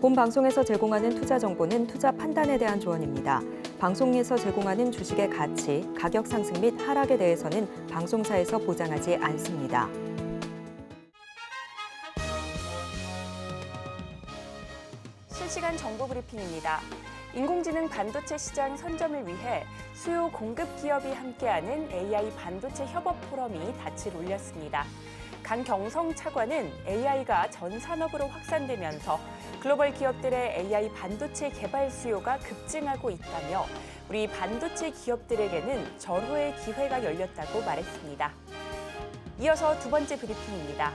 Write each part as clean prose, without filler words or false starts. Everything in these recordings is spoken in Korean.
본 방송에서 제공하는 투자 정보는 투자 판단에 대한 조언입니다. 방송에서 제공하는 주식의 가치, 가격 상승 및 하락에 대해서는 방송사에서 보장하지 않습니다. 실시간 정보 브리핑입니다. 인공지능 반도체 시장 선점을 위해 수요 공급 기업이 함께하는 AI 반도체 협업 포럼이 닻을 올렸습니다. 강경성 차관은 AI가 전 산업으로 확산되면서 글로벌 기업들의 AI 반도체 개발 수요가 급증하고 있다며 우리 반도체 기업들에게는 절호의 기회가 열렸다고 말했습니다. 이어서 두 번째 브리핑입니다.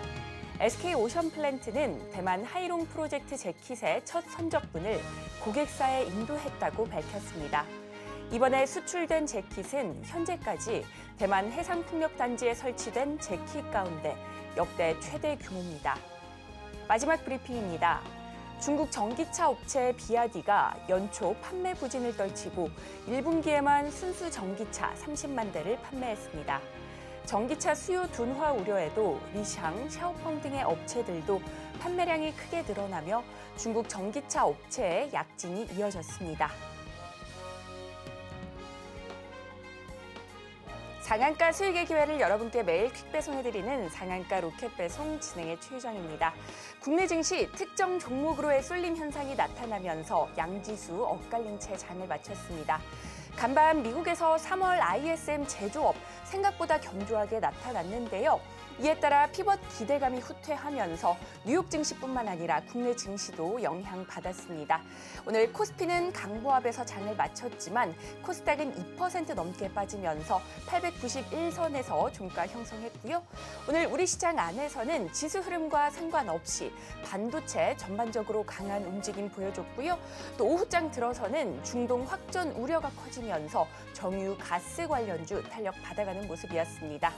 SK오션플랜트는 대만 하이롱 프로젝트 재킷의 첫 선적분을 고객사에 인도했다고 밝혔습니다. 이번에 수출된 재킷은 현재까지 대만 해상풍력단지에 설치된 재킷 가운데 역대 최대 규모입니다. 마지막 브리핑입니다. 중국 전기차 업체 비아디가 연초 판매 부진을 떨치고 1분기에만 순수 전기차 30만 대를 판매했습니다. 전기차 수요 둔화 우려에도 리샹, 샤오펑 등의 업체들도 판매량이 크게 늘어나며 중국 전기차 업체의 약진이 이어졌습니다. 상한가 수익의 기회를 여러분께 매일 퀵 배송해드리는 상한가 로켓 배송 진행의 최유정입니다. 국내 증시 특정 종목으로의 쏠림 현상이 나타나면서 양지수 엇갈린 채 장을 마쳤습니다. 간밤 미국에서 3월 ISM 제조업 생각보다 견조하게 나타났는데요. 이에 따라 피벗 기대감이 후퇴하면서 뉴욕 증시뿐만 아니라 국내 증시도 영향받았습니다. 오늘 코스피는 강보합에서 장을 마쳤지만 코스닥은 2% 넘게 빠지면서 891선에서 종가 형성했고요. 오늘 우리 시장 안에서는 지수 흐름과 상관없이 반도체 전반적으로 강한 움직임 보여줬고요. 또 오후장 들어서는 중동 확전 우려가 커지면서 정유 가스 관련주 탄력 받아가는 모습이었습니다.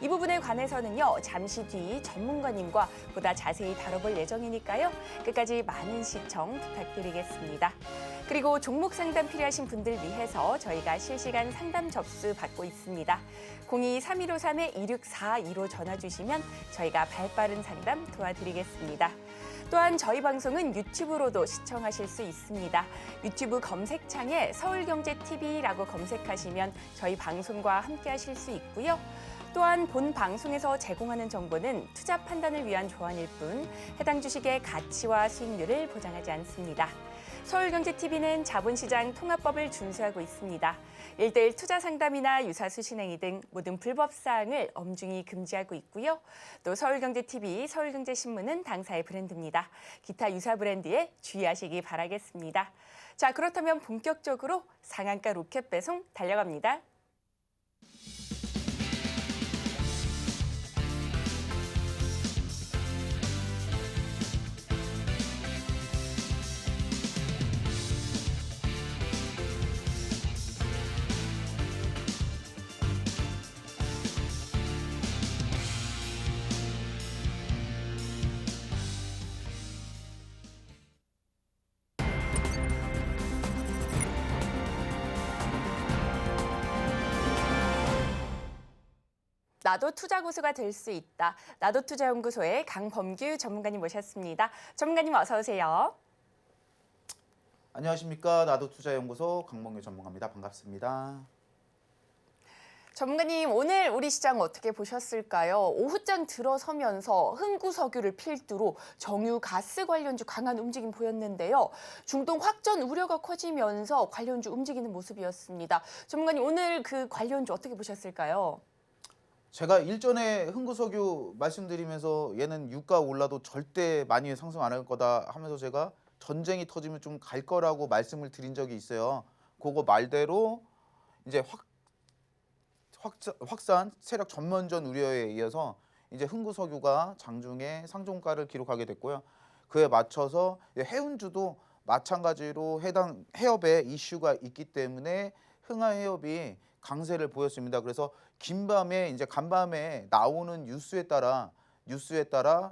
이 부분에 관해서는요. 잠시 뒤 전문가님과 보다 자세히 다뤄볼 예정이니까요. 끝까지 많은 시청 부탁드리겠습니다. 그리고 종목 상담 필요하신 분들 위해서 저희가 실시간 상담 접수 받고 있습니다. 02-3153-2642로 전화 주시면 저희가 발빠른 상담 도와드리겠습니다. 또한 저희 방송은 유튜브로도 시청하실 수 있습니다. 유튜브 검색창에 서울경제TV라고 검색하시면 저희 방송과 함께 하실 수 있고요. 또한 본 방송에서 제공하는 정보는 투자 판단을 위한 조언일 뿐 해당 주식의 가치와 수익률을 보장하지 않습니다. 서울경제TV는 자본시장 통합법을 준수하고 있습니다. 1:1 투자 상담이나 유사수 신행위 등 모든 불법 사항을 엄중히 금지하고 있고요. 또 서울경제TV, 서울경제신문은 당사의 브랜드입니다. 기타 유사 브랜드에 주의하시기 바라겠습니다. 자, 그렇다면 본격적으로 상한가 로켓 배송 달려갑니다. 나도 투자 고수가 될 수 있다. 나도 투자연구소의 강범규 전문가님 모셨습니다. 전문가님 어서 오세요. 안녕하십니까. 나도 투자연구소 강범규 전문가입니다. 반갑습니다. 전문가님, 오늘 우리 시장 어떻게 보셨을까요? 오후장 들어서면서 흥구석유를 필두로 정유 가스 관련주 강한 움직임 보였는데요. 중동 확전 우려가 커지면서 관련주 움직이는 모습이었습니다. 전문가님, 오늘 그 관련주 어떻게 보셨을까요? 제가 일전에 흥구석유 말씀드리면서 얘는 유가 올라도 절대 많이 상승 안 할 거다 하면서 제가 전쟁이 터지면 좀 갈 거라고 말씀을 드린 적이 있어요. 그거 말대로 이제 확산 세력 전면전 우려에 이어서 이제 흥구석유가 장중에 상종가를 기록하게 됐고요. 그에 맞춰서 해운주도 마찬가지로 해당 해협에 이슈가 있기 때문에 흥하해협이 강세를 보였습니다. 그래서 긴밤에 이제 간밤에 나오는 뉴스에 따라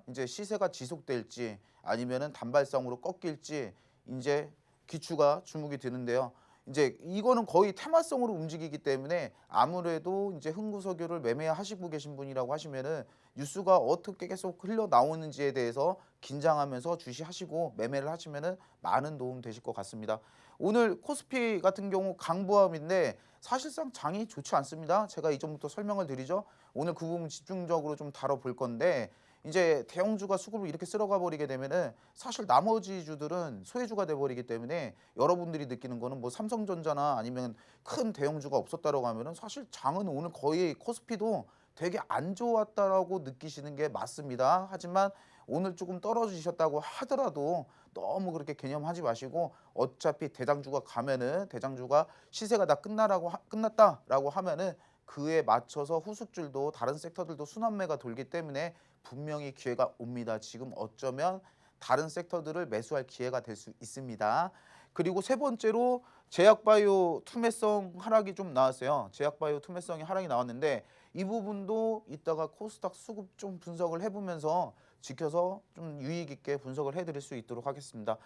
이제 시세가 지속될지 아니면은 단발성으로 꺾일지 이제 귀추가 주목이 되는데요. 이제 이거는 거의 테마성으로 움직이기 때문에 아무래도 이제 흥구석유를 매매하시고 계신 분이라고 하시면은 뉴스가 어떻게 계속 흘러 나오는지에 대해서 긴장하면서 주시하시고 매매를 하시면은 많은 도움 되실 것 같습니다. 오늘 코스피 같은 경우 강보합인데 사실상 장이 좋지 않습니다. 제가 이전부터 설명을 드리죠. 오늘 그 부분 집중적으로 좀 다뤄볼 건데 이제 대형주가 수급을 이렇게 쓸어가 버리게 되면은 사실 나머지 주들은 소외주가 돼 버리기 때문에 여러분들이 느끼는 거는 뭐 삼성전자나 아니면 큰 대형주가 없었다라고 하면은 사실 장은 오늘 거의 코스피도 되게 안 좋았다라고 느끼시는 게 맞습니다. 하지만 오늘 조금 떨어지셨다고 하더라도 너무 그렇게 개념하지 마시고 어차피 대장주가 가면은 대장주가 시세가 다 끝났다라고 하면은 그에 맞춰서 후속줄도 다른 섹터들도 순환매가 돌기 때문에 분명히 기회가 옵니다. 지금 어쩌면 다른 섹터들을 매수할 기회가 될 수 있습니다. 그리고 세 번째로 제약바이오 투매성 하락이 좀 나왔어요. 제약바이오 투매성이 하락이 나왔는데 이 부분도 이따가 코스닥 수급 좀 분석을 해보면서 지켜서 좀 유익 있게 분석을 해드릴 수 있도록 하겠습니다.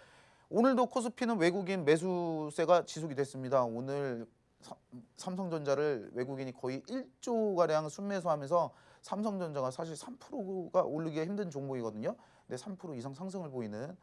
오늘도 코스피는 외국인 매수세가 지속이 됐습니다. 오늘 삼성전자를 외국인이 거의 1조가량 순매수하면서 삼성전자가 사실 3%가 오르기가 힘든 종목이거든요. 근데 3% 이상 상승을 보이는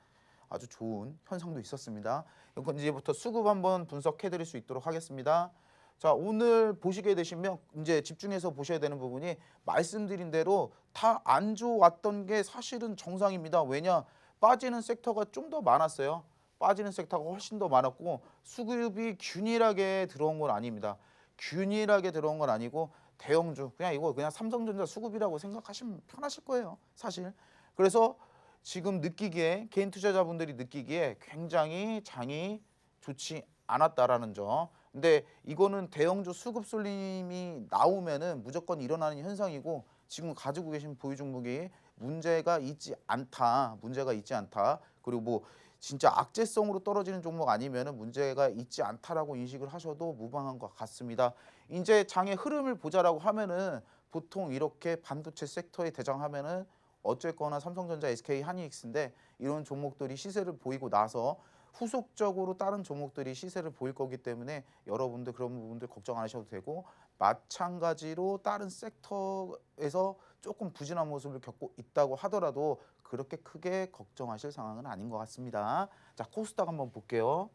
아주 좋은 현상도 있었습니다. 이건 이제부터 수급 한번 분석해 드릴 수 있도록 하겠습니다. 자, 오늘 보시게 되시면 이제 집중해서 보셔야 되는 부분이 말씀드린 대로 다 안 좋았던 게 사실은 정상입니다. 왜냐? 빠지는 섹터가 좀 더 많았어요. 빠지는 섹터가 훨씬 더 많았고 수급이 균일하게 들어온 건 아닙니다. 균일하게 들어온 건 아니고 대형주 그냥 이거 그냥 삼성전자 수급이라고 생각하시면 편하실 거예요. 사실. 그래서 지금 느끼기에 개인 투자자분들이 느끼기에 굉장히 장이 좋지 않았다라는 점. 근데 이거는 대형주 수급 쏠림이 나오면은 무조건 일어나는 현상이고 지금 가지고 계신 보유 종목이 문제가 있지 않다. 문제가 있지 않다. 그리고 뭐 진짜 악재성으로 떨어지는 종목 아니면은 문제가 있지 않다라고 인식을 하셔도 무방한 것 같습니다. 이제 장의 흐름을 보자라고 하면은 보통 이렇게 반도체 섹터에 대장하면은 어쨌거나 삼성전자, SK 하이닉스인데 이런 종목들이 시세를 보이고 나서 후속적으로 다른 종목들이 시세를 보일 거기 때문에 여러분들 그런 부분들 걱정 안 하셔도 되고 마찬가지로 다른 섹터에서 조금 부진한 모습을 겪고 있다고 하더라도 그렇게 크게 걱정하실 상황은 아닌 것 같습니다. 자, 코스닥 한번 볼게요.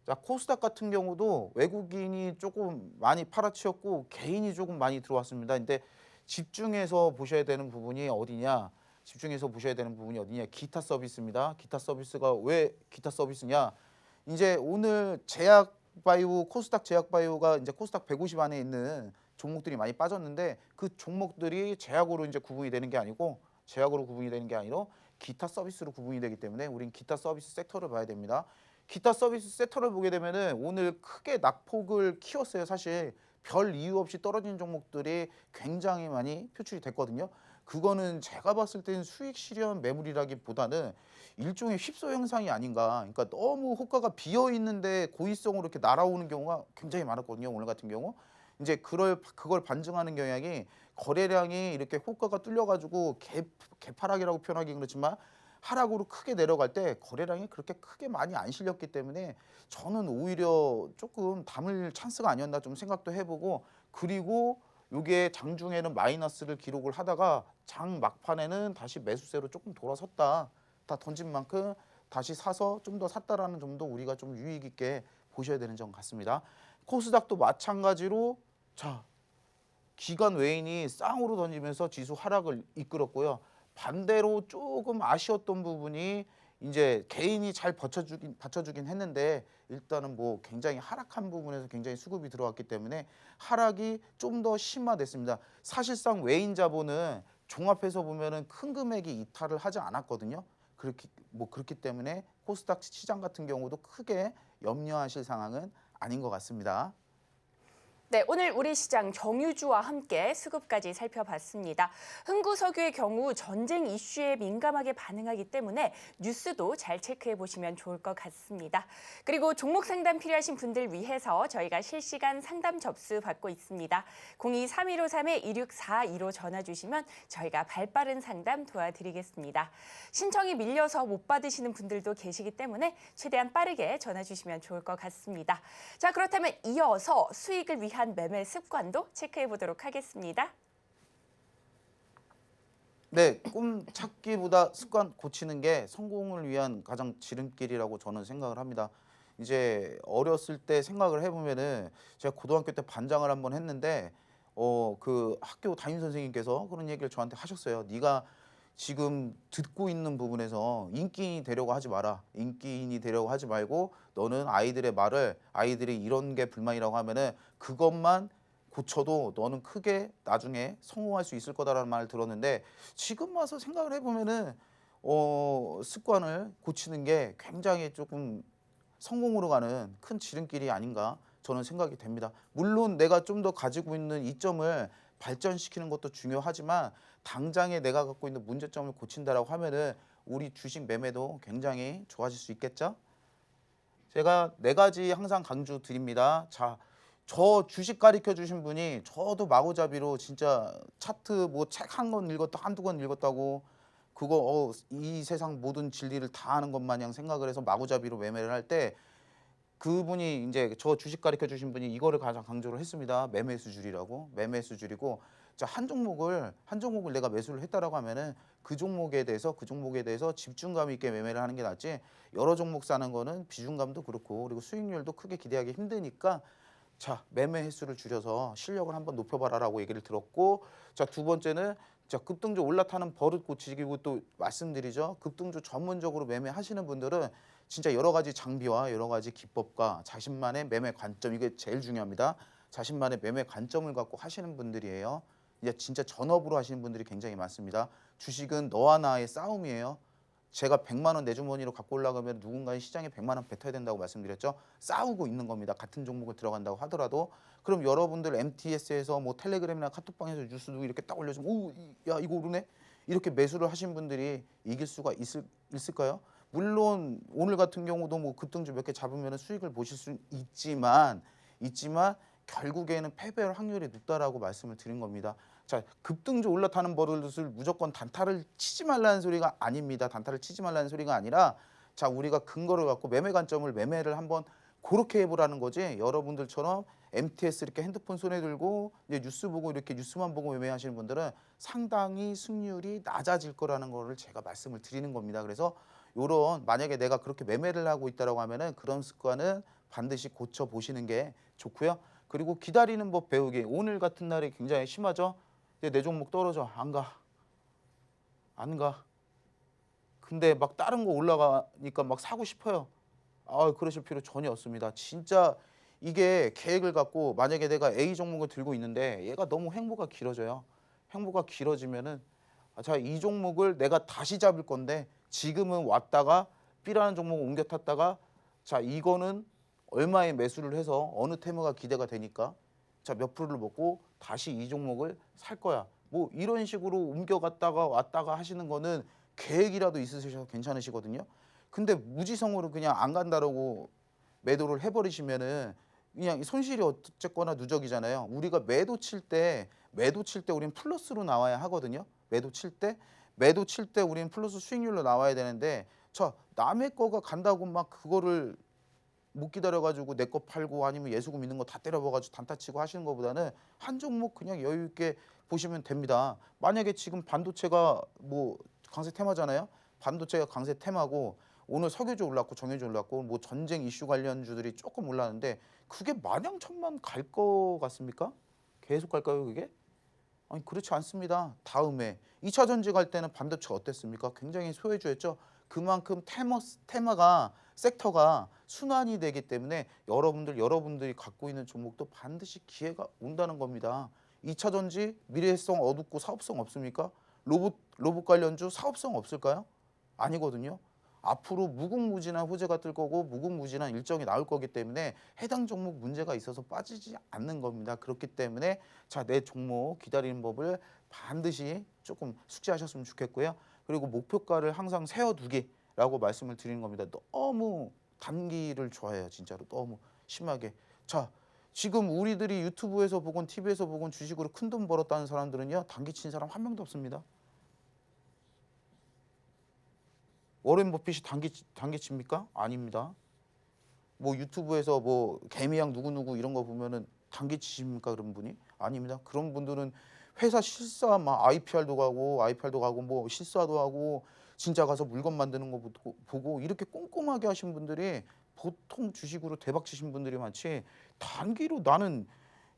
자, 코스닥 같은 경우도 외국인이 조금 많이 팔아치웠고 개인이 조금 많이 들어왔습니다. 근데 집중해서 보셔야 되는 부분이 어디냐? 집중해서 보셔야 되는 부분이 어디냐? 기타 서비스입니다. 기타 서비스가 왜 기타 서비스냐? 이제 오늘 제약바이오, 코스닥 제약바이오가 이제 코스닥 150 안에 있는 종목들이 많이 빠졌는데 그 종목들이 제약으로 이제 구분이 되는 게 아니고 제약으로 구분이 되는 게 아니라 기타 서비스로 구분이 되기 때문에 우린 기타 서비스 섹터를 봐야 됩니다. 기타 서비스 섹터를 보게 되면은 오늘 크게 낙폭을 키웠어요. 사실 별 이유 없이 떨어진 종목들이 굉장히 많이 표출이 됐거든요. 그거는 제가 봤을 때는 수익 실현 매물이라기보다는 일종의 휩소 현상이 아닌가. 그러니까 너무 호가가 비어 있는데 고의성으로 이렇게 날아오는 경우가 굉장히 많았거든요. 오늘 같은 경우. 이제 그걸 반증하는 경향이 거래량이 이렇게 호가가 뚫려가지고 개파락이라고 표현하기 그렇지만 하락으로 크게 내려갈 때 거래량이 그렇게 크게 많이 안 실렸기 때문에 저는 오히려 조금 담을 찬스가 아니었나 좀 생각도 해보고 그리고 요게 장중에는 마이너스를 기록을 하다가 장 막판에는 다시 매수세로 조금 돌아섰다. 다 던진 만큼 다시 사서 좀 더 샀다라는 점도 우리가 좀 유익 있게 보셔야 되는 점 같습니다. 코스닥도 마찬가지로 자 기관 외인이 쌍으로 던지면서 지수 하락을 이끌었고요. 반대로 조금 아쉬웠던 부분이 이제 개인이 잘 받쳐주긴 했는데 일단은 뭐 굉장히 하락한 부분에서 굉장히 수급이 들어왔기 때문에 하락이 좀 더 심화됐습니다. 사실상 외인 자본은 종합해서 보면은 큰 금액이 이탈을 하지 않았거든요. 그렇기 때문에 코스닥 시장 같은 경우도 크게 염려하실 상황은 아닌 것 같습니다. 네, 오늘 우리 시장 정유주와 함께 수급까지 살펴봤습니다. 흥구석유의 경우 전쟁 이슈에 민감하게 반응하기 때문에 뉴스도 잘 체크해 보시면 좋을 것 같습니다. 그리고 종목 상담 필요하신 분들 위해서 저희가 실시간 상담 접수 받고 있습니다. 02-3153-2642로 전화 주시면 저희가 발빠른 상담 도와드리겠습니다. 신청이 밀려서 못 받으시는 분들도 계시기 때문에 최대한 빠르게 전화 주시면 좋을 것 같습니다. 자, 그렇다면 이어서 수익을 위한 매매 습관도 체크해 보도록 하겠습니다. 네, 꿈 찾기보다 습관 고치는 게 성공을 위한 가장 지름길이라고 저는 생각을 합니다. 이제 어렸을 때 생각을 해보면은 제가 고등학교 때 반장을 한번 했는데 그 학교 담임 선생님께서 그런 얘기를 저한테 하셨어요. 네가 지금 듣고 있는 부분에서 인기인이 되려고 하지 마라. 인기인이 되려고 하지 말고 너는 아이들의 말을 아이들이 이런 게 불만이라고 하면은 그것만 고쳐도 너는 크게 나중에 성공할 수 있을 거다라는 말을 들었는데 지금 와서 생각을 해보면은 습관을 고치는 게 굉장히 조금 성공으로 가는 큰 지름길이 아닌가 저는 생각이 됩니다. 물론 내가 좀 더 가지고 있는 이점을 발전시키는 것도 중요하지만 당장에 내가 갖고 있는 문제점을 고친다라고 하면은 우리 주식 매매도 굉장히 좋아질 수 있겠죠? 제가 네 가지 항상 강조 드립니다. 자, 저 주식 가르쳐 주신 분이 저도 마구잡이로 진짜 차트 뭐 책 한 권 읽었다 한두 권 읽었다고 그거 이 세상 모든 진리를 다 아는 것 마냥 생각을 해서 마구잡이로 매매를 할 때 그분이 이제 저 주식 가르쳐 주신 분이 이거를 가장 강조를 했습니다. 매매수줄이라고. 매매수줄이고 자, 한 종목을 내가 매수를 했다라고 하면은 그 종목에 대해서 집중감 있게 매매를 하는 게 낫지 여러 종목 사는 거는 비중감도 그렇고 그리고 수익률도 크게 기대하기 힘드니까 자, 매매 횟수를 줄여서 실력을 한번 높여봐라라고 얘기를 들었고 자, 두 번째는 자, 급등주 올라타는 버릇 고치기고 또 말씀드리죠. 급등주 전문적으로 매매하시는 분들은 진짜 여러 가지 장비와 여러 가지 기법과 자신만의 매매 관점 이게 제일 중요합니다. 자신만의 매매 관점을 갖고 하시는 분들이에요. 이제 진짜 전업으로 하시는 분들이 굉장히 많습니다. 주식은 너와 나의 싸움이에요. 제가 100만 원 내 주머니로 갖고 올라가면 누군가의 시장에 100만 원 뱉어야 된다고 말씀드렸죠. 싸우고 있는 겁니다. 같은 종목을 들어간다고 하더라도. 그럼 여러분들 MTS에서 뭐 텔레그램이나 카톡방에서 뉴스도 이렇게 딱 올려주면 오, 야 이거 오르네? 이렇게 매수를 하신 분들이 이길 수가 있을까요? 물론 오늘 같은 경우도 뭐 급등주 몇 개 잡으면 수익을 보실 수 있지만 결국에는 패배할 확률이 높다라고 말씀을 드린 겁니다. 자, 급등주 올라타는 버릇을 무조건 단타를 치지 말라는 소리가 아닙니다. 단타를 치지 말라는 소리가 아니라 자, 우리가 근거를 갖고 매매 관점을 매매를 한번 그렇게 해보라는 거지. 여러분들처럼 MTS 이렇게 핸드폰 손에 들고 이제 뉴스 보고 이렇게 뉴스만 보고 매매하시는 분들은 상당히 승률이 낮아질 거라는 거를 제가 말씀을 드리는 겁니다. 그래서 요런 만약에 내가 그렇게 매매를 하고 있다라고 하면은 그런 습관은 반드시 고쳐 보시는 게 좋고요. 그리고 기다리는 법 배우기. 오늘 같은 날이 굉장히 심하죠. 이제 내 종목 떨어져. 안 가. 근데 막 다른 거 올라가니까 막 사고 싶어요. 그러실 필요 전혀 없습니다. 진짜 이게 계획을 갖고 만약에 내가 A 종목을 들고 있는데 얘가 너무 횡보가 길어져요. 횡보가 길어지면은 자, 이 종목을 내가 다시 잡을 건데 지금은 왔다가 B라는 종목을 옮겨 탔다가 자, 이거는 얼마에 매수를 해서 어느 테마가 기대가 되니까 자, 몇 프로를 먹고 다시 이 종목을 살 거야. 뭐 이런 식으로 옮겨갔다가 왔다가 하시는 거는 계획이라도 있으셔서 괜찮으시거든요. 근데 무지성으로 그냥 안 간다라고 매도를 해버리시면은 그냥 손실이 어쨌거나 누적이잖아요. 우리가 매도 칠 때 우리는 플러스로 나와야 하거든요. 매도 칠 때 우리는 플러스 수익률로 나와야 되는데 저 남의 거가 간다고 막 그거를 못 기다려가지고 내 거 팔고 아니면 예수금 있는 거 다 때려봐가지고 단타 치고 하시는 것보다는 한 종목 그냥 여유 있게 보시면 됩니다. 만약에 지금 반도체가 뭐 강세 테마잖아요. 반도체가 강세 테마고 오늘 석유주 올랐고 정유주 올랐고 뭐 전쟁 이슈 관련주들이 조금 올랐는데 그게 마냥 천만 갈 거 같습니까? 계속 갈까요 그게? 아니 그렇지 않습니다. 다음에 2차 전지 갈 때는 반도체 어땠습니까? 굉장히 소외주였죠. 그만큼 테마가 섹터가 순환이 되기 때문에 여러분들이 갖고 있는 종목도 반드시 기회가 온다는 겁니다. 2차 전지 미래성 어둡고 사업성 없습니까? 로봇 관련주 사업성 없을까요? 아니거든요. 앞으로 무궁무진한 호재가 뜰 거고 무궁무진한 일정이 나올 거기 때문에 해당 종목 문제가 있어서 빠지지 않는 겁니다. 그렇기 때문에 자, 내 종목 기다리는 법을 반드시 조금 숙지하셨으면 좋겠고요. 그리고 목표가를 항상 세워두기라고 말씀을 드리는 겁니다. 너무 단기를 좋아해요. 진짜로 너무 심하게. 자, 지금 우리들이 유튜브에서 보건 TV에서 보건 주식으로 큰 돈 벌었다는 사람들은요. 단기 친 사람 한 명도 없습니다. 워렌 버핏이 단기 칩니까? 아닙니다. 뭐 유튜브에서 뭐 개미양 누구누구 이런 거 보면은 단기 치십니까? 그런 분이? 아닙니다. 그런 분들은 회사 실사 막 IPR도 가고 뭐 실사도 하고 진짜 가서 물건 만드는 거 보고 이렇게 꼼꼼하게 하신 분들이 보통 주식으로 대박 치신 분들이 많지 단기로 나는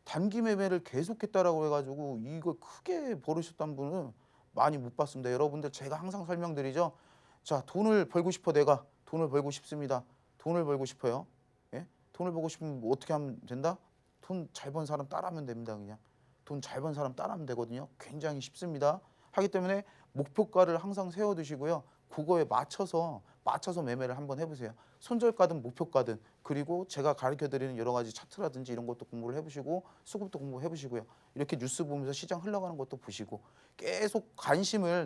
단기 매매를 계속했다라고 해가지고 이거 크게 벌으셨던 분은 많이 못 봤습니다. 여러분들 제가 항상 설명드리죠. 자, 돈을 벌고 싶어. 내가 돈을 벌고 싶습니다. 돈을 벌고 싶어요. 예? 돈을 벌고 싶으면 뭐 어떻게 하면 된다? 돈 잘 번 사람 따라하면 됩니다. 그냥 돈 잘 번 사람 따라하면 되거든요. 굉장히 쉽습니다. 하기 때문에 목표가를 항상 세워두시고요. 그거에 맞춰서 매매를 한번 해보세요. 손절가든 목표가든 그리고 제가 가르쳐드리는 여러 가지 차트라든지 이런 것도 공부를 해보시고 수급도 공부해보시고요. 이렇게 뉴스 보면서 시장 흘러가는 것도 보시고 계속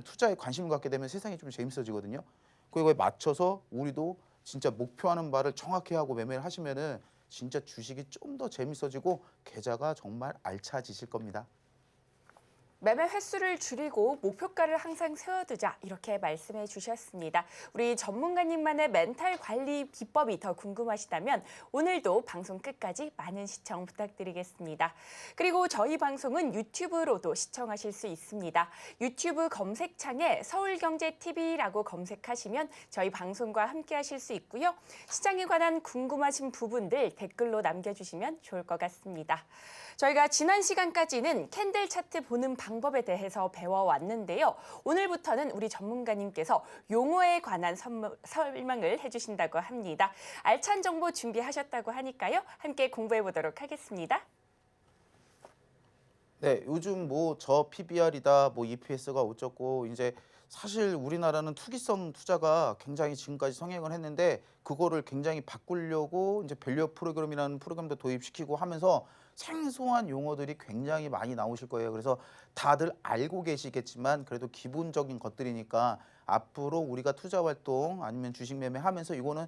투자에 관심을 갖게 되면 세상이 좀 재밌어지거든요. 그거에 맞춰서 우리도 진짜 목표하는 바를 정확히 하고 매매를 하시면은 진짜 주식이 좀 더 재밌어지고 계좌가 정말 알차지실 겁니다. 매매 횟수를 줄이고 목표가를 항상 세워두자 이렇게 말씀해 주셨습니다. 우리 전문가님만의 멘탈 관리 비법이 더 궁금하시다면 오늘도 방송 끝까지 많은 시청 부탁드리겠습니다. 그리고 저희 방송은 유튜브로도 시청하실 수 있습니다. 유튜브 검색창에 서울경제TV라고 검색하시면 저희 방송과 함께 하실 수 있고요. 시장에 관한 궁금하신 부분들 댓글로 남겨주시면 좋을 것 같습니다. 저희가 지난 시간까지는 캔들 차트 보는 방법에 대해서 배워왔는데요. 오늘부터는 우리 전문가님께서 용어에 관한 설명을 해주신다고 합니다. 알찬 정보 준비하셨다고 하니까요. 함께 공부해 보도록 하겠습니다. 네, 요즘 뭐 저 PBR이다, 뭐 EPS가 어쩌고 이제 사실 우리나라는 투기성 투자가 굉장히 지금까지 성행을 했는데 그거를 굉장히 바꾸려고 이제 밸류 프로그램이라는 프로그램도 도입시키고 하면서 생소한 용어들이 굉장히 많이 나오실 거예요. 그래서 다들 알고 계시겠지만 그래도 기본적인 것들이니까 앞으로 우리가 투자 활동 아니면 주식 매매하면서 이거는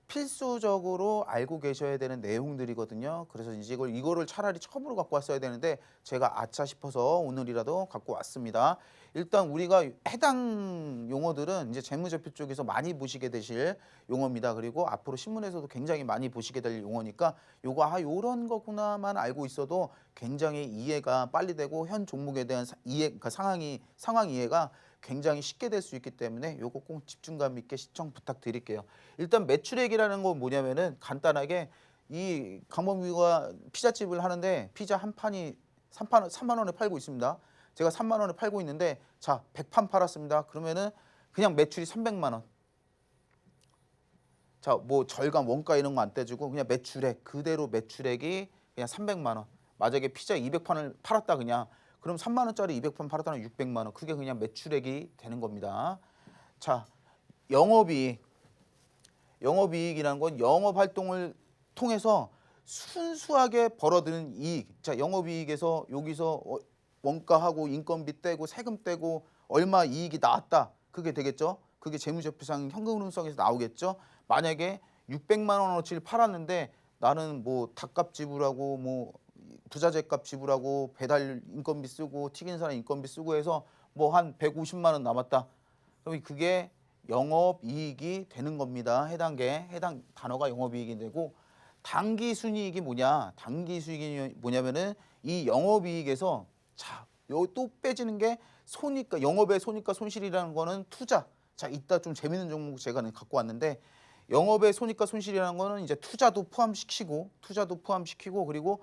필수적으로 알고 계셔야 되는 내용들이거든요. 그래서 이제 이거를 차라리 처음으로 갖고 왔어야 되는데 제가 아차 싶어서 오늘이라도 갖고 왔습니다. 일단 우리가 해당 용어들은 이제 재무제표 쪽에서 많이 보시게 되실 용어입니다. 그리고 앞으로 신문에서도 굉장히 많이 보시게 될 용어니까 요거 요런 거구나만 알고 있어도 굉장히 이해가 빨리 되고 현 종목에 대한 그러니까 상황 이해가 굉장히 쉽게 될 수 있기 때문에 요거 꼭 집중감 있게 시청 부탁드릴게요. 일단 매출액이라는 건 뭐냐면은 간단하게 이 강범위가 피자집을 하는데 피자 한 판이 3만 원에 팔고 있습니다. 제가 3만 원에 팔고 있는데 자 100판 팔았습니다. 그러면은 그냥 매출이 300만 원. 자 뭐 절감 원가 이런 거 안 떼주고 그냥 매출액 그대로 매출액이 그냥 300만 원. 만약에 피자 200판을 팔았다 그냥 그럼 3만 원짜리 200판 팔았다는 600만 원. 그게 그냥 매출액이 되는 겁니다. 자, 영업이익이라는 건 영업 활동을 통해서 순수하게 벌어들이는 이익. 자, 영업이익에서 여기서 원가하고 인건비 떼고 세금 떼고 얼마 이익이 나왔다. 그게 되겠죠? 그게 재무제표상 현금흐름성에서 나오겠죠? 만약에 600만 원어치를 팔았는데 나는 뭐 닭값 지불하고 뭐 부자재 값 지불하고 배달 인건비 쓰고 튀긴 사람 인건비 쓰고 해서 뭐 한 150만 원 남았다. 그럼 그게 영업이익이 되는 겁니다. 해당 단어가 영업이익이 되고 단기 순이익이 뭐냐? 단기 수익이 뭐냐면은 이 영업이익에서 자, 요 또 빼지는 게 손익가 영업의 손익가 손실이라는 거는 투자. 자, 이따 좀 재밌는 종목 제가 갖고 왔는데 영업의 손익가 손실이라는 거는 이제 투자도 포함시키고 그리고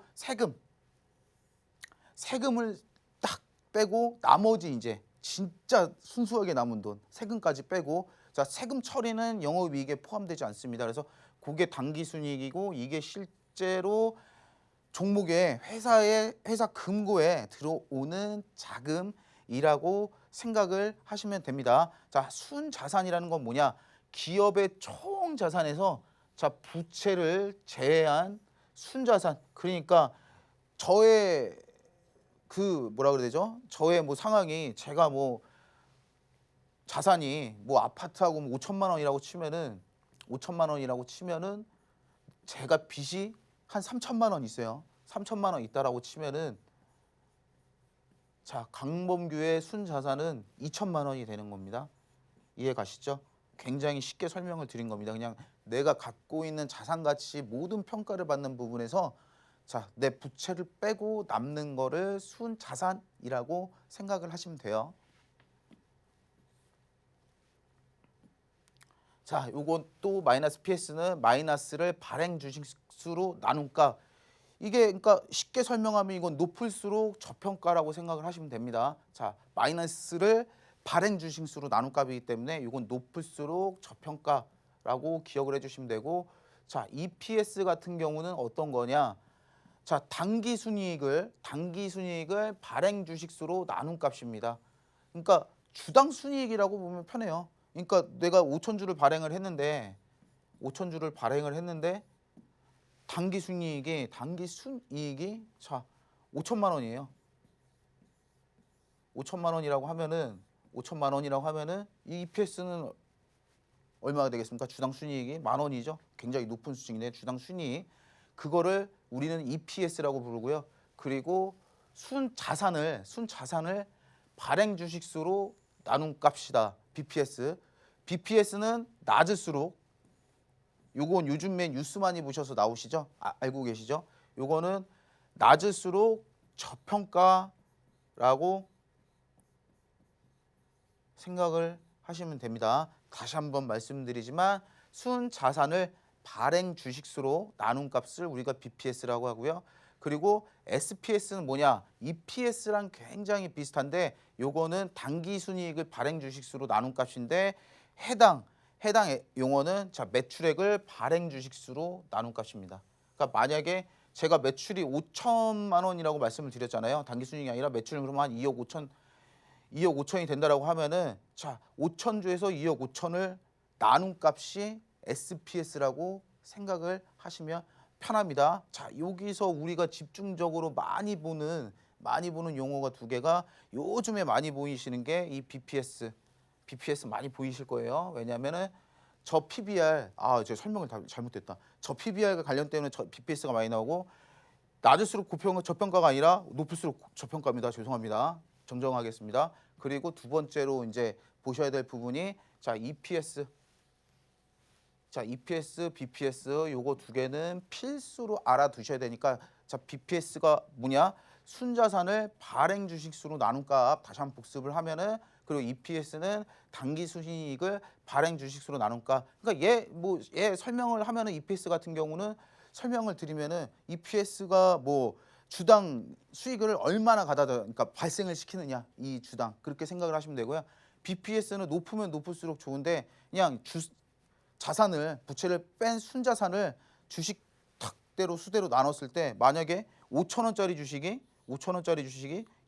세금을 딱 빼고 나머지 이제 진짜 순수하게 남은 돈 세금까지 빼고 자 세금 처리는 영업이익에 포함되지 않습니다. 그래서 그게 당기순이익이고 이게 실제로 종목의 회사 금고에 들어오는 자금이라고 생각을 하시면 됩니다. 자 순자산이라는 건 뭐냐? 기업의 총 자산에서 자 부채를 제외한 순자산, 그러니까 저의 그 뭐라 그래야 되죠? 저의 뭐 상황이 제가 뭐 자산이 뭐 아파트하고 뭐 5천만 원이라고 치면은 5천만 원이라고 치면은 제가 빚이 한 3천만 원 있어요. 3천만 원 있다라고 치면은 자 강범규의 순자산은 2천만 원이 되는 겁니다. 이해 가시죠? 굉장히 쉽게 설명을 드린 겁니다. 그냥 내가 갖고 있는 자산 가치 모든 평가를 받는 부분에서 자, 내 부채를 빼고 남는 거를 순자산이라고 생각을 하시면 돼요. 자, 요것도 마이너스 PS는 마이너스를 발행 주식수로 나눈 값. 이게 그러니까 쉽게 설명하면 이건 높을수록 저평가라고 생각을 하시면 됩니다. 자, 마이너스를 발행 주식수로 나눈 값이기 때문에 이건 높을수록 저평가라고 기억을 해주시면 되고, 자, EPS 같은 경우는 어떤 거냐? 자, 당기 순이익을 발행 주식수로 나눈 값입니다. 그러니까 주당 순이익이라고 보면 편해요. 그러니까 내가 5천 주를 발행을 했는데 당기 순이익이 자 5천만 원이에요. 5천만 원이라고 하면은 이 EPS는 얼마가 되겠습니까? 주당 순이익이 만 원이죠. 굉장히 높은 수준이네. 주당 순이익. 그거를 우리는 EPS라고 부르고요. 그리고 순자산을 발행 주식수로 나눈 값이다. BPS는 낮을수록, 요건 요즘에 뉴스 많이 보셔서 나오시죠? 알고 계시죠? 요거는 낮을수록 저평가라고 생각을 하시면 됩니다. 다시 한번 말씀드리지만 순자산을 발행 주식수로 나눈 값을 우리가 BPS라고 하고요. 그리고 SPS는 뭐냐? EPS랑 굉장히 비슷한데 요거는 당기 순이익을 발행 주식수로 나눈 값인데 해당 용어는 자 매출액을 발행 주식수로 나눈 값입니다. 그러니까 만약에 제가 매출이 5천만 원이라고 말씀을 드렸잖아요. 당기 순이익이 아니라 매출은 그러면 한 2억 5천이 된다라고 하면은 자 5천 주에서 2억 5천을 나눈 값이 SPS라고 생각을 하시면 편합니다. 자 여기서 우리가 집중적으로 많이 보는 용어가 두 개가 요즘에 많이 보이시는 게 이 BPS 많이 보이실 거예요. 왜냐하면은 저 PBR 제가 설명을 잘못됐다. 저 PBR과 관련 때문에 저 BPS가 많이 나오고 낮을수록 저평가가 아니라 높을수록 저평가입니다. 죄송합니다. 정정하겠습니다. 그리고 두 번째로 이제 보셔야 될 부분이 자 EPS, BPS 요거 두 개는 필수로 알아두셔야 되니까 자 BPS가 뭐냐? 순자산을 발행 주식수로 나눈 값 다시 한번 복습을 하면은 그리고 EPS는 당기 순이익을 발행 주식수로 나눈 값. 그러니까 얘 설명을 하면은 EPS 같은 경우는 설명을 드리면은 EPS가 뭐 주당 수익을 얼마나 그러니까 발생을 시키느냐 이 주당 그렇게 생각을 하시면 되고요. BPS는 높으면 높을수록 좋은데 그냥 자산을 부채를 뺀 순자산을 주식 탁대로 수대로 나눴을 때 만약에 5천 원짜리 주식이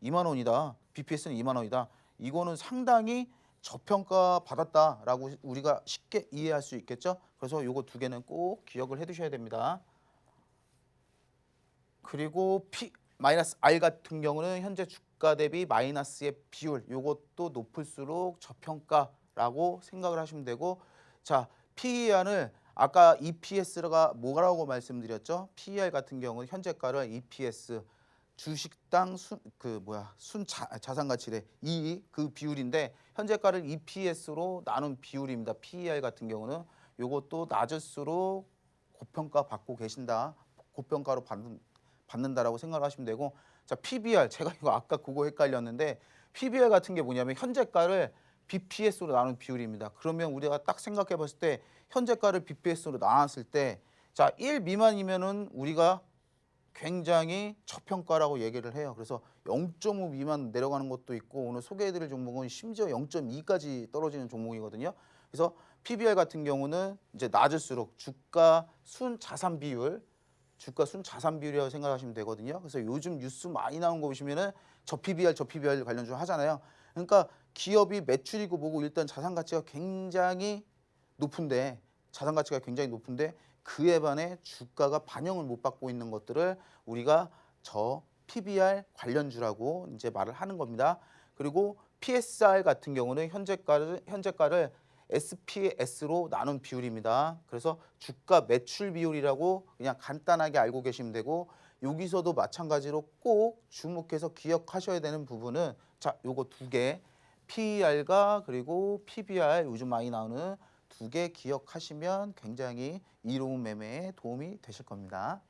2만 원이다. BPS는 2만 원이다. 이거는 상당히 저평가 받았다라고 우리가 쉽게 이해할 수 있겠죠. 그래서 요거 두 개는 꼭 기억을 해 두셔야 됩니다. 그리고 -R 같은 경우는 현재 주가 대비 마이너스의 비율, 요것도 높을수록 저평가라고 생각을 하시면 되고, 자 PER을 아까 EPS가 뭐라고 말씀드렸죠? PER 같은 경우는 현재가를 EPS 주식당 자산 가치래 이익 그 비율인데 현재가를 EPS로 나눈 비율입니다. PER 같은 경우는 요것도 낮을수록 고평가 받고 계신다. 고평가로 받는다라고 생각하시면 되고, 자 PBR 제가 이거 아까 그거 헷갈렸는데 PBR 같은 게 뭐냐면 현재가를 BPS로 나눈 비율입니다. 그러면 우리가 딱 생각해 봤을 때 현재가를 BPS로 나눴을 때 자 1 미만이면은 우리가 굉장히 저평가라고 얘기를 해요. 그래서 0.5 미만 내려가는 것도 있고 오늘 소개해드릴 종목은 심지어 0.2까지 떨어지는 종목이거든요. 그래서 PBR 같은 경우는 이제 낮을수록 주가 순자산 비율이라고 생각하시면 되거든요. 그래서 요즘 뉴스 많이 나온 거 보시면은 저 PBR 관련 좀 하잖아요. 그러니까 기업이 매출이고 뭐고 일단 자산 가치가 굉장히 높은데 자산 가치가 굉장히 높은데 그에 반해 주가가 반영을 못 받고 있는 것들을 우리가 저 PBR 관련주라고 이제 말을 하는 겁니다. 그리고 PSR 같은 경우는 현재가를 SPS로 나눈 비율입니다. 그래서 주가 매출 비율이라고 그냥 간단하게 알고 계시면 되고 여기서도 마찬가지로 꼭 주목해서 기억하셔야 되는 부분은 자, 요거 두 개 PER과 그리고 PBR 요즘 많이 나오는 두 개 기억하시면 굉장히 이로운 매매에 도움이 되실 겁니다.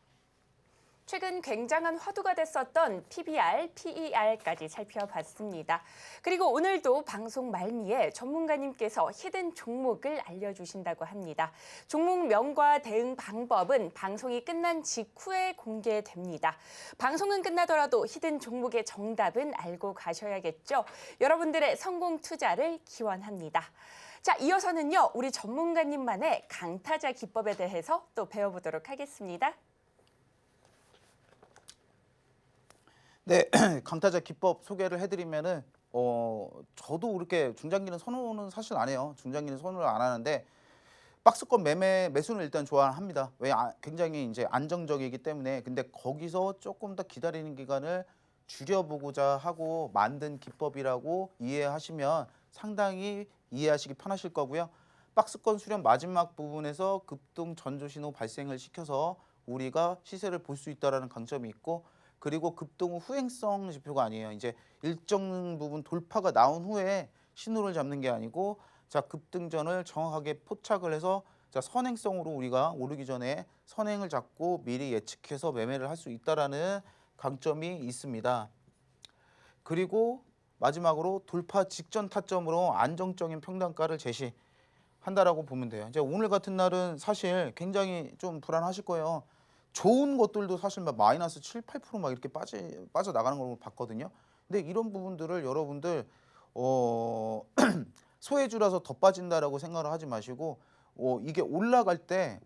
최근 굉장한 화두가 됐었던 PBR, PER까지 살펴봤습니다. 그리고 오늘도 방송 말미에 전문가님께서 히든 종목을 알려주신다고 합니다. 종목명과 대응 방법은 방송이 끝난 직후에 공개됩니다. 방송은 끝나더라도 히든 종목의 정답은 알고 가셔야겠죠. 여러분들의 성공 투자를 기원합니다. 자, 이어서는요, 우리 전문가님만의 강타자 기법에 대해서 또 배워보도록 하겠습니다. 네, 강타자 기법 소개를 해드리면은 저도 그렇게 중장기는 선호는 사실 안 해요. 중장기는 선호를 안 하는데 박스권 매수는 일단 좋아합니다. 왜 굉장히 이제 안정적이기 때문에. 근데 거기서 조금 더 기다리는 기간을 줄여보고자 하고 만든 기법이라고 이해하시면 상당히 이해하시기 편하실 거고요. 박스권 수렴 마지막 부분에서 급등 전조 신호 발생을 시켜서 우리가 시세를 볼 수 있다라는 강점이 있고, 그리고 급등 후 후행성 지표가 아니에요. 이제 일정 부분 돌파가 나온 후에 신호를 잡는 게 아니고, 자, 급등전을 정확하게 포착을 해서 자, 선행성으로 우리가 오르기 전에 선행을 잡고 미리 예측해서 매매를 할 수 있다라는 강점이 있습니다. 그리고 마지막으로 돌파 직전 타점으로 안정적인 평단가를 제시한다라고 보면 돼요. 이제 오늘 같은 날은 사실 굉장히 좀 불안하실 거예요. 좋은 것들도 사실 막 마이너스 7, 8% 막 이렇게 빠져나가는 걸 봤거든요. 근데 이런 부분들을 여러분들 소외주라서 더 빠진다라고 생각을 하지 마시고 이게 올라갈 때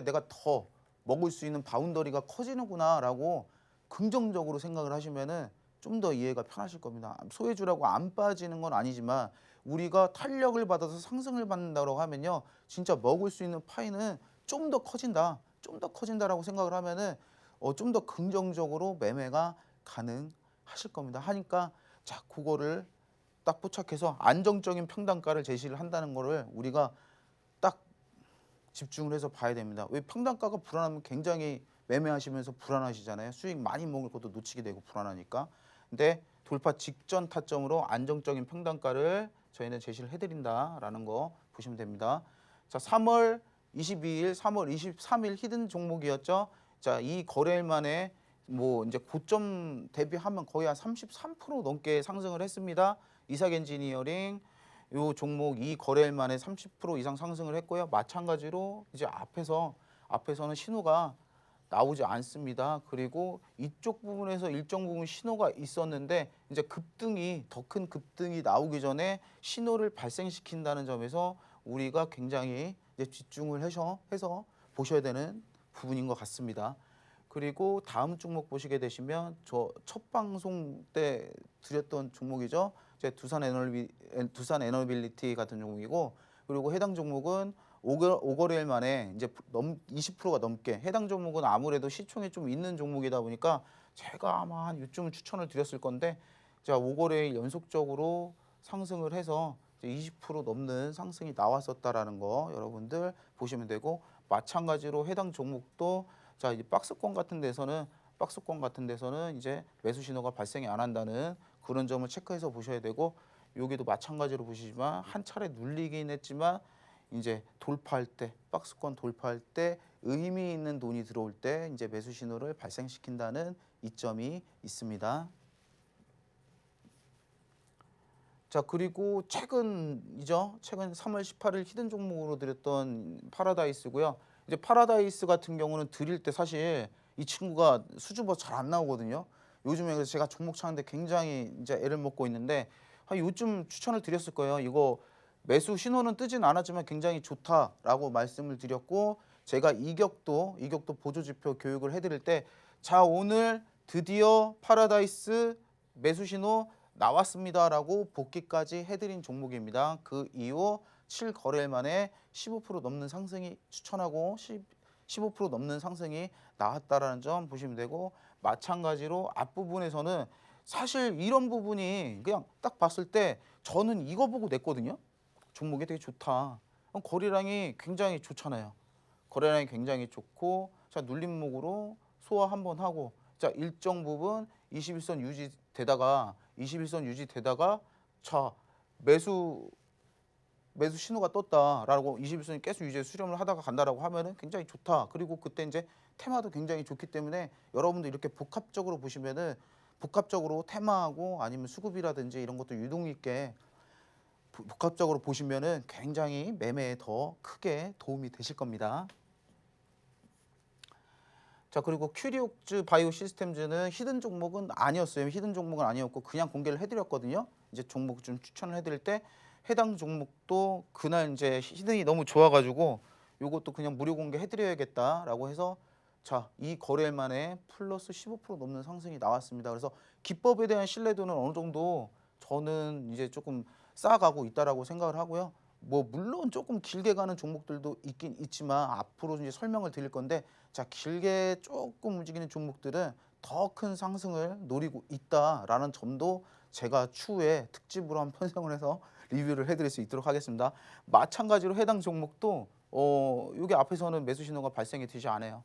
내가 더 먹을 수 있는 바운더리가 커지는구나라고 긍정적으로 생각을 하시면은 좀 더 이해가 편하실 겁니다. 소외주라고 안 빠지는 건 아니지만 우리가 탄력을 받아서 상승을 받는다고 하면요, 진짜 먹을 수 있는 파이는 좀 더 커진다. 좀 더 커진다라고 생각을 하면은 좀 더 긍정적으로 매매가 가능하실 겁니다. 하니까 자, 그거를 딱 포착해서 안정적인 평단가를 제시를 한다는 거를 우리가 딱 집중을 해서 봐야 됩니다. 왜 평단가가 불안하면 굉장히 매매하시면서 불안하시잖아요. 수익 많이 먹을 것도 놓치게 되고 불안하니까. 근데 돌파 직전 타점으로 안정적인 평단가를 저희는 제시를 해드린다라는 거 보시면 됩니다. 자, 3월 22일, 3월 23일 히든 종목이었죠. 자, 이 거래일 만에 뭐 이제 고점 대비하면 거의 한 33% 넘게 상승을 했습니다. 이삭 엔지니어링 요 종목 이 거래일 만에 30% 이상 상승을 했고요. 마찬가지로 이제 앞에서는 신호가 나오지 않습니다. 그리고 이쪽 부분에서 일정 부분 신호가 있었는데 이제 더 큰 급등이 나오기 전에 신호를 발생시킨다는 점에서 우리가 굉장히 이제 집중을 해서 보셔야 되는 부분인 것 같습니다. 그리고 다음 종목 보시게 되시면 저 첫 방송 때 드렸던 종목이죠. 이제 두산 에너빌리티 같은 종목이고, 그리고 해당 종목은 5거래일 만에 이제 20%가 넘게, 해당 종목은 아무래도 시총이 좀 있는 종목이다 보니까 제가 아마 한 요쯤 추천을 드렸을 건데, 자, 5거래일 연속적으로 상승을 해서 20% 넘는 상승이 나왔었다라는 거 여러분들 보시면 되고, 마찬가지로 해당 종목도 자, 이제 박스권 같은 데서는 이제 매수 신호가 발생이 안 한다는 그런 점을 체크해서 보셔야 되고, 여기도 마찬가지로 보시지만 한 차례 눌리긴 했지만 이제 돌파할 때, 박스권 돌파할 때 의미 있는 돈이 들어올 때 이제 매수 신호를 발생시킨다는 이점이 있습니다. 자, 그리고 최근 3월 18일 히든 종목으로 드렸던 파라다이스고요. 이제 파라다이스 같은 경우는 드릴 때 사실 이 친구가 수주가 잘 안 나오거든요. 요즘에 그래서 제가 종목 찾는데 굉장히 이제 애를 먹고 있는데 요즘 추천을 드렸을 거예요. 이거 매수 신호는 뜨진 않았지만 굉장히 좋다라고 말씀을 드렸고, 제가 이격도 보조 지표 교육을 해드릴 때 자, 오늘 드디어 파라다이스 매수 신호 나왔습니다라고 복귀까지 해드린 종목입니다. 그 이후 7거래일 만에 15% 넘는 상승이 추천하고 15% 넘는 상승이 나왔다라는 점 보시면 되고, 마찬가지로 앞부분에서는 사실 이런 부분이 그냥 딱 봤을 때 저는 이거 보고 냈거든요. 종목이 되게 좋다. 거래량이 굉장히 좋잖아요. 거래량이 굉장히 좋고, 자 눌림목으로 소화 한번 하고, 자 일정 부분 21선 유지되다가 자 매수 신호가 떴다라고 21선이 계속 이제 수렴을 하다가 간다라고 하면은 굉장히 좋다. 그리고 그때 이제 테마도 굉장히 좋기 때문에 여러분들 이렇게 복합적으로 보시면은, 복합적으로 테마하고 아니면 수급이라든지 이런 것도 유동 있게 복합적으로 보시면은 굉장히 매매에 더 크게 도움이 되실 겁니다. 자, 그리고 큐리옥즈 바이오 시스템즈는 히든 종목은 아니었어요. 히든 종목은 아니었고 그냥 공개를 해드렸거든요. 이제 종목 좀 추천을 해드릴 때 해당 종목도 그날 이제 히든이 너무 좋아가지고 요것도 그냥 무료 공개해드려야겠다라고 해서, 자, 이 거래일 만에 플러스 15% 넘는 상승이 나왔습니다. 그래서 기법에 대한 신뢰도는 어느 정도 저는 이제 조금 쌓아가고 있다라고 생각을 하고요. 뭐 물론 조금 길게 가는 종목들도 있긴 있지만 앞으로 이제 설명을 드릴 건데, 자 길게 조금 움직이는 종목들은 더 큰 상승을 노리고 있다라는 점도 제가 추후에 특집으로 한번 편성을 해서 리뷰를 해드릴 수 있도록 하겠습니다. 마찬가지로 해당 종목도 여기 앞에서는 매수 신호가 발생이 되지 않아요.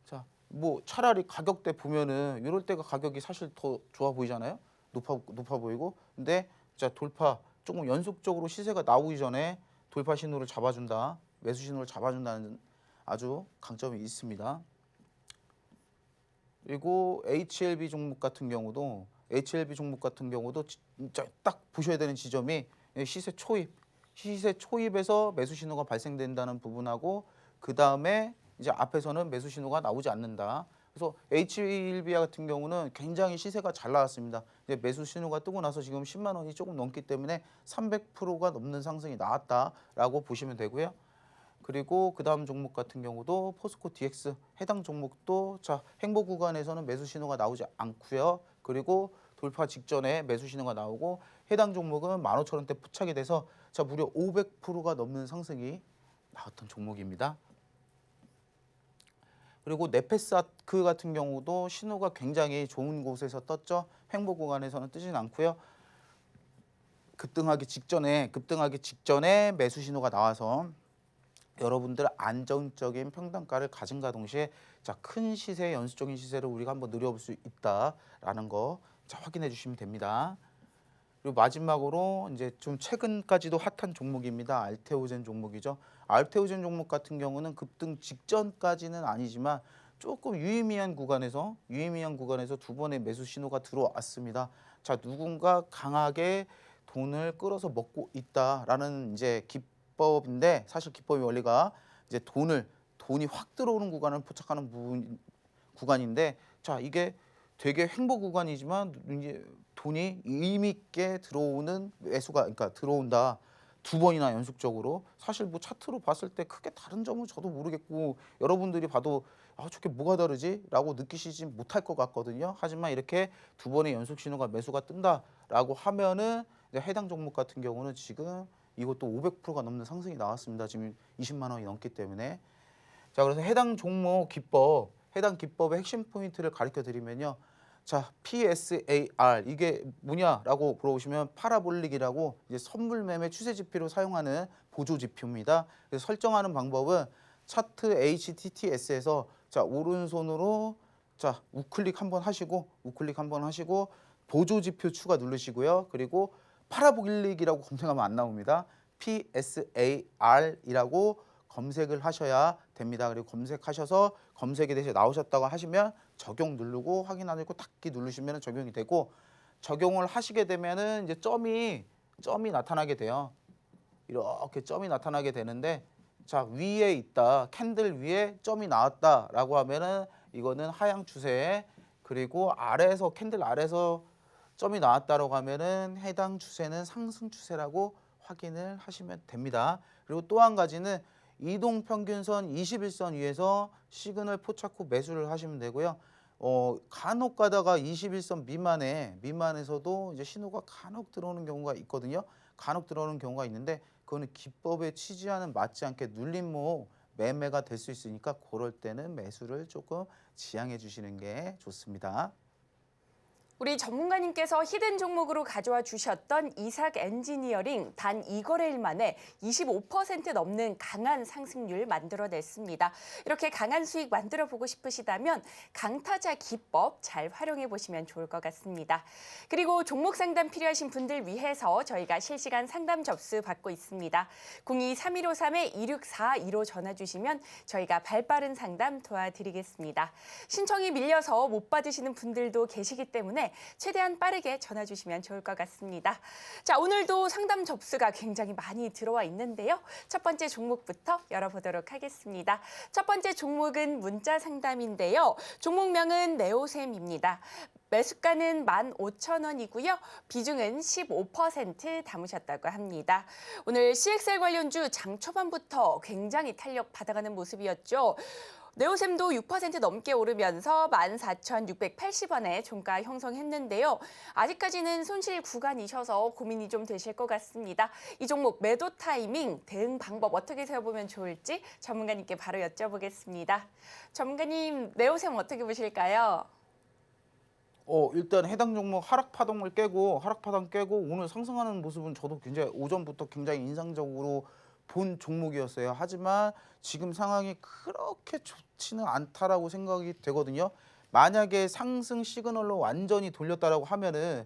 자, 뭐 차라리 가격대 보면은 이럴 때가 가격이 사실 더 좋아 보이잖아요. 높아 보이고. 근데 자 돌파, 조금 연속적으로 시세가 나오기 전에 돌파 신호를 잡아준다, 매수 신호를 잡아준다는 아주 강점이 있습니다. 그리고 HLB 종목 같은 경우도 진짜 딱 보셔야 되는 지점이 시세 초입에서 매수 신호가 발생된다는 부분하고, 그 다음에 이제 앞에서는 매수 신호가 나오지 않는다. 그래서 HLB 같은 경우는 굉장히 시세가 잘 나왔습니다. 이제 매수 신호가 뜨고 나서 지금 10만 원이 조금 넘기 때문에 300%가 넘는 상승이 나왔다라고 보시면 되고요. 그리고 그 다음 종목 같은 경우도 포스코 DX, 해당 종목도 자 행보 구간에서는 매수 신호가 나오지 않고요. 그리고 돌파 직전에 매수 신호가 나오고, 해당 종목은 15,000원대 포착이 돼서 자 무려 500%가 넘는 상승이 나왔던 종목입니다. 그리고 네페스아크 같은 경우도 신호가 굉장히 좋은 곳에서 떴죠. 횡보 구간에서는 뜨진 않고요. 급등하기 직전에 매수 신호가 나와서 여러분들 안정적인 평단가를 가진과 동시에 자 큰 시세, 연수적인 시세를 우리가 한번 누려볼 수 있다라는 거 자 확인해 주시면 됩니다. 그리고 마지막으로 이제 좀 최근까지도 핫한 종목입니다. 알테오젠 종목이죠. 알테오젠 종목 같은 경우는 급등 직전까지는 아니지만 조금 유의미한 구간에서 두 번의 매수 신호가 들어왔습니다. 자, 누군가 강하게 돈을 끌어서 먹고 있다라는 이제 기법인데, 사실 기법의 원리가 이제 돈이 확 들어오는 구간을 포착하는 구간인데, 자 이게 되게 횡보 구간이지만 이제 돈이 의미 있게 들어오는 매수가, 그러니까 들어온다. 두 번이나 연속적으로. 사실 뭐 차트로 봤을 때 크게 다른 점은 저도 모르겠고 여러분들이 봐도 아 저게 뭐가 다르지? 라고 느끼시지 못할 것 같거든요. 하지만 이렇게 두 번의 연속 신호가 매수가 뜬다라고 하면은 이제 해당 종목 같은 경우는 지금 이것도 500%가 넘는 상승이 나왔습니다. 지금 20만 원이 넘기 때문에. 자, 그래서 해당 기법의 핵심 포인트를 가르쳐 드리면요. 자, PSAR 이게 뭐냐라고 물어보시면 파라볼릭이라고 이제 선물 매매 추세 지표로 사용하는 보조 지표입니다. 그래서 설정하는 방법은 차트 HTTS에서 자 오른손으로 자 우클릭 한번 하시고 보조 지표 추가 누르시고요. 그리고 파라볼릭이라고 검색하면 안 나옵니다. PSAR이라고 검색을 하셔야 됩니다. 그리고 검색하셔서 검색에 대해서 나오셨다고 하시면 적용 누르고 확인하고 닫기 누르시면 적용이 되고, 적용을 하시게 되면은 이제 점이 나타나게 돼요. 이렇게 점이 나타나게 되는데, 자 위에 있다, 캔들 위에 점이 나왔다라고 하면은 이거는 하향 추세, 그리고 아래에서 캔들 아래에서 점이 나왔다라고 하면은 해당 추세는 상승 추세라고 확인을 하시면 됩니다. 그리고 또 한 가지는 이동평균선 21선 위에서 시그널 포착 후 매수를 하시면 되고요. 간혹 가다가 21선 미만에서도 이제 신호가 간혹 들어오는 경우가 있거든요. 간혹 들어오는 경우가 있는데 그거는 기법에 취지와는 맞지 않게 눌림목 매매가 될 수 있으니까 그럴 때는 매수를 조금 지양해 주시는 게 좋습니다. 우리 전문가님께서 히든 종목으로 가져와 주셨던 이삭 엔지니어링 단 2거래일 만에 25% 넘는 강한 상승률 만들어냈습니다. 이렇게 강한 수익 만들어 보고 싶으시다면 강타자 기법 잘 활용해 보시면 좋을 것 같습니다. 그리고 종목 상담 필요하신 분들 위해서 저희가 실시간 상담 접수 받고 있습니다. 02-3153-2642로 전화 주시면 저희가 발빠른 상담 도와드리겠습니다. 신청이 밀려서 못 받으시는 분들도 계시기 때문에 최대한 빠르게 전화 주시면 좋을 것 같습니다. 자, 오늘도 상담 접수가 굉장히 많이 들어와 있는데요. 첫 번째 종목부터 열어보도록 하겠습니다. 첫 번째 종목은 문자 상담인데요. 종목명은 네오셈입니다. 매수가는 15,000원이고요. 비중은 15% 담으셨다고 합니다. 오늘 CXL 관련주 장 초반부터 굉장히 탄력 받아가는 모습이었죠. 네오셈도 6% 넘게 오르면서 14,680원에 종가 형성했는데요. 아직까지는 손실 구간이셔서 고민이 좀 되실 것 같습니다. 이 종목 매도 타이밍, 대응 방법 어떻게 세워보면 좋을지 전문가님께 바로 여쭤보겠습니다. 전문가님, 네오셈 어떻게 보실까요? 일단 해당 종목 하락 파동을 깨고 오늘 상승하는 모습은 저도 굉장히 오전부터 굉장히 인상적으로 본 종목이었어요. 하지만 지금 상황이 그렇게 좋지는 않다라고 생각이 되거든요. 만약에 상승 시그널로 완전히 돌렸다라고 하면은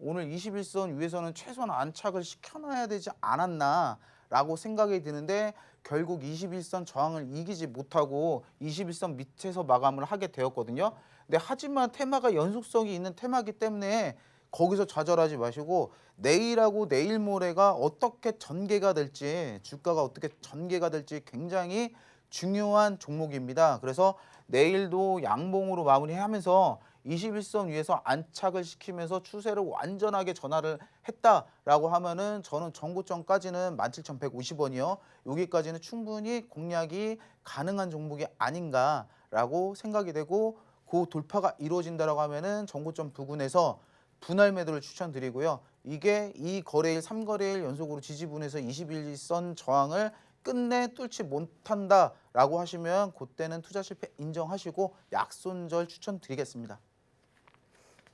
오늘 21선 위에서는 최소한 안착을 시켜놔야 되지 않았나라고 생각이 드는데 결국 21선 저항을 이기지 못하고 21선 밑에서 마감을 하게 되었거든요. 근데 하지만 테마가 연속성이 있는 테마이기 때문에 거기서 좌절하지 마시고 내일하고 내일 모레가 어떻게 전개가 될지 주가가 어떻게 전개가 될지 굉장히 중요한 종목입니다. 그래서 내일도 양봉으로 마무리하면서 21선 위에서 안착을 시키면서 추세를 완전하게 전환을 했다라고 하면은 저는 전고점까지는 17,150원이요. 여기까지는 충분히 공략이 가능한 종목이 아닌가라고 생각이 되고 그 돌파가 이루어진다라고 하면은 전고점 부근에서 분할 매도를 추천드리고요. 이게 2거래일, 3거래일 연속으로 지지분에서 21선 저항을 끝내 뚫지 못한다라고 하시면 그때는 투자 실패 인정하시고 약손절 추천드리겠습니다.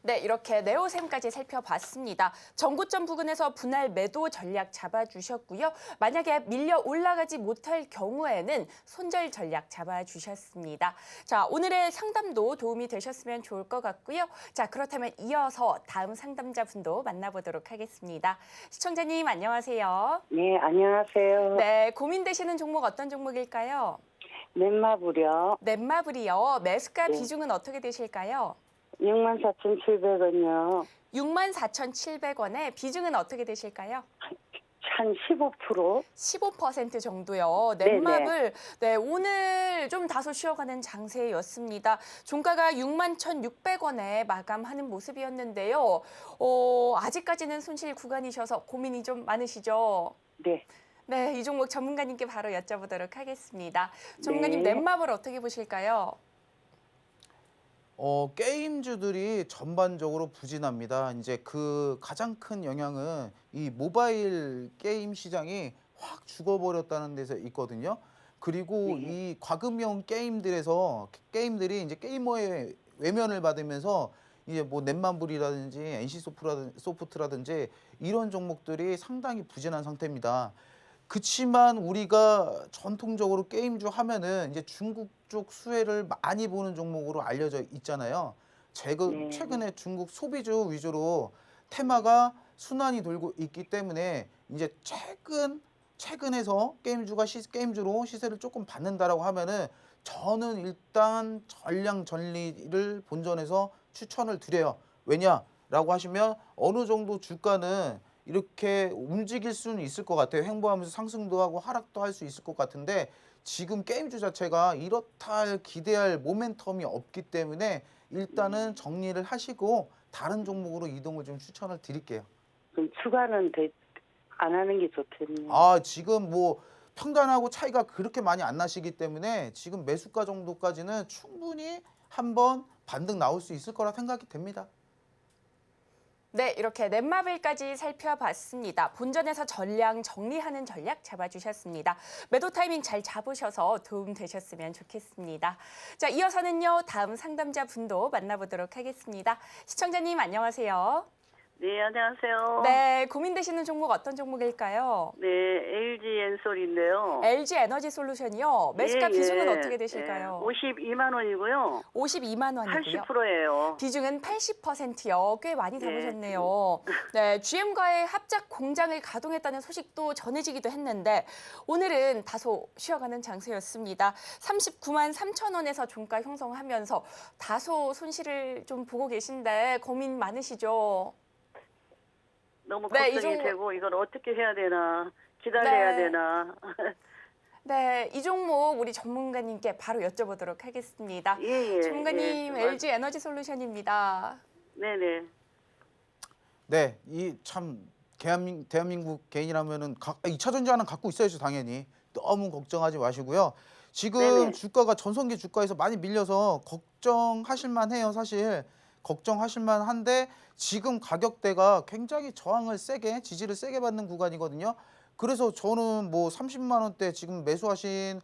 네, 이렇게 네오셈까지 살펴봤습니다. 전고점 부근에서 분할 매도 전략 잡아주셨고요. 만약에 밀려 올라가지 못할 경우에는 손절 전략 잡아주셨습니다. 자, 오늘의 상담도 도움이 되셨으면 좋을 것 같고요. 자, 그렇다면 이어서 다음 상담자분도 만나보도록 하겠습니다. 시청자님 안녕하세요. 네, 안녕하세요. 네, 고민되시는 종목 어떤 종목일까요? 넷마블이요. 넷마블이요. 매수가 네. 비중은 어떻게 되실까요? 64,700원이요. 64,700원에 비중은 어떻게 되실까요? 한 15%? 15% 정도요. 넷마블 오늘 좀 다소 쉬어가는 장세였습니다. 종가가 61,600원에 마감하는 모습이었는데요. 아직까지는 손실 구간이셔서 고민이 좀 많으시죠? 네. 네, 이 종목 전문가님께 바로 여쭤보도록 하겠습니다. 전문가님, 네. 넷마블 어떻게 보실까요? 게임주들이 전반적으로 부진합니다. 이제 그 가장 큰 영향은 이 모바일 게임 시장이 확 죽어버렸다는 데서 있거든요. 그리고 네. 이 과금형 게임들이 이제 게이머의 외면을 받으면서 이제 뭐 넷마블이라든지 NC 소프트라든지 이런 종목들이 상당히 부진한 상태입니다. 그치만 우리가 전통적으로 게임주 하면은 이제 중국 쪽 수혜를 많이 보는 종목으로 알려져 있잖아요. 네. 최근에 중국 소비주 위주로 테마가 순환이 돌고 있기 때문에 이제 최근에서 게임주로 시세를 조금 받는다라고 하면은 저는 일단 전량전리를 본전에서 추천을 드려요. 왜냐라고 하시면 어느 정도 주가는 이렇게 움직일 수는 있을 것 같아요. 횡보하면서 상승도 하고 하락도 할 수 있을 것 같은데 지금 게임주 자체가 이렇다 할 기대할 모멘텀이 없기 때문에 일단은 정리를 하시고 다른 종목으로 이동을 좀 추천을 드릴게요. 그럼 추가는 안 하는 게 좋겠네요. 지금 뭐 평단하고 차이가 그렇게 많이 안 나시기 때문에 지금 매수가 정도까지는 충분히 한번 반등 나올 수 있을 거라 생각이 됩니다. 네, 이렇게 넷마블까지 살펴봤습니다. 본전에서 전량 정리하는 전략 잡아주셨습니다. 매도 타이밍 잘 잡으셔서 도움 되셨으면 좋겠습니다. 자, 이어서는요, 다음 상담자 분도 만나보도록 하겠습니다. 시청자님 안녕하세요. 네, 안녕하세요. 네, 고민되시는 종목 어떤 종목일까요? 네, LG 엔솔인데요. LG 에너지 솔루션이요. 매수가 예, 비중은 예. 어떻게 되실까요? 52만 원이고요. 52만 원이고요. 80%예요. 비중은 80%요. 꽤 많이 네. 담으셨네요. 네, GM과의 합작 공장을 가동했다는 소식도 전해지기도 했는데 오늘은 다소 쉬어가는 장세였습니다. 39만 3천 원에서 종가 형성하면서 다소 손실을 좀 보고 계신데 고민 많으시죠? 너무 네, 걱정이 이 되고 이걸 어떻게 해야 되나, 기다려야 네. 되나. 네, 이 종목 우리 전문가님께 바로 여쭤보도록 하겠습니다. 예, 예. 전문가님, 예. LG 에너지 솔루션입니다. 네네. 네, 이 참 대한민국 개인이라면은 2차 전지 하나 갖고 있어야죠, 당연히. 너무 걱정하지 마시고요. 지금 네네. 주가가 전성기 주가에서 많이 밀려서 걱정하실 만해요, 사실. 걱정하실 만한데 지금 가격대가 굉장히 저항을 세게, 지지를 세게 받는 구간이거든요. 그래서 저는 뭐 30만 원대 지금 매수하신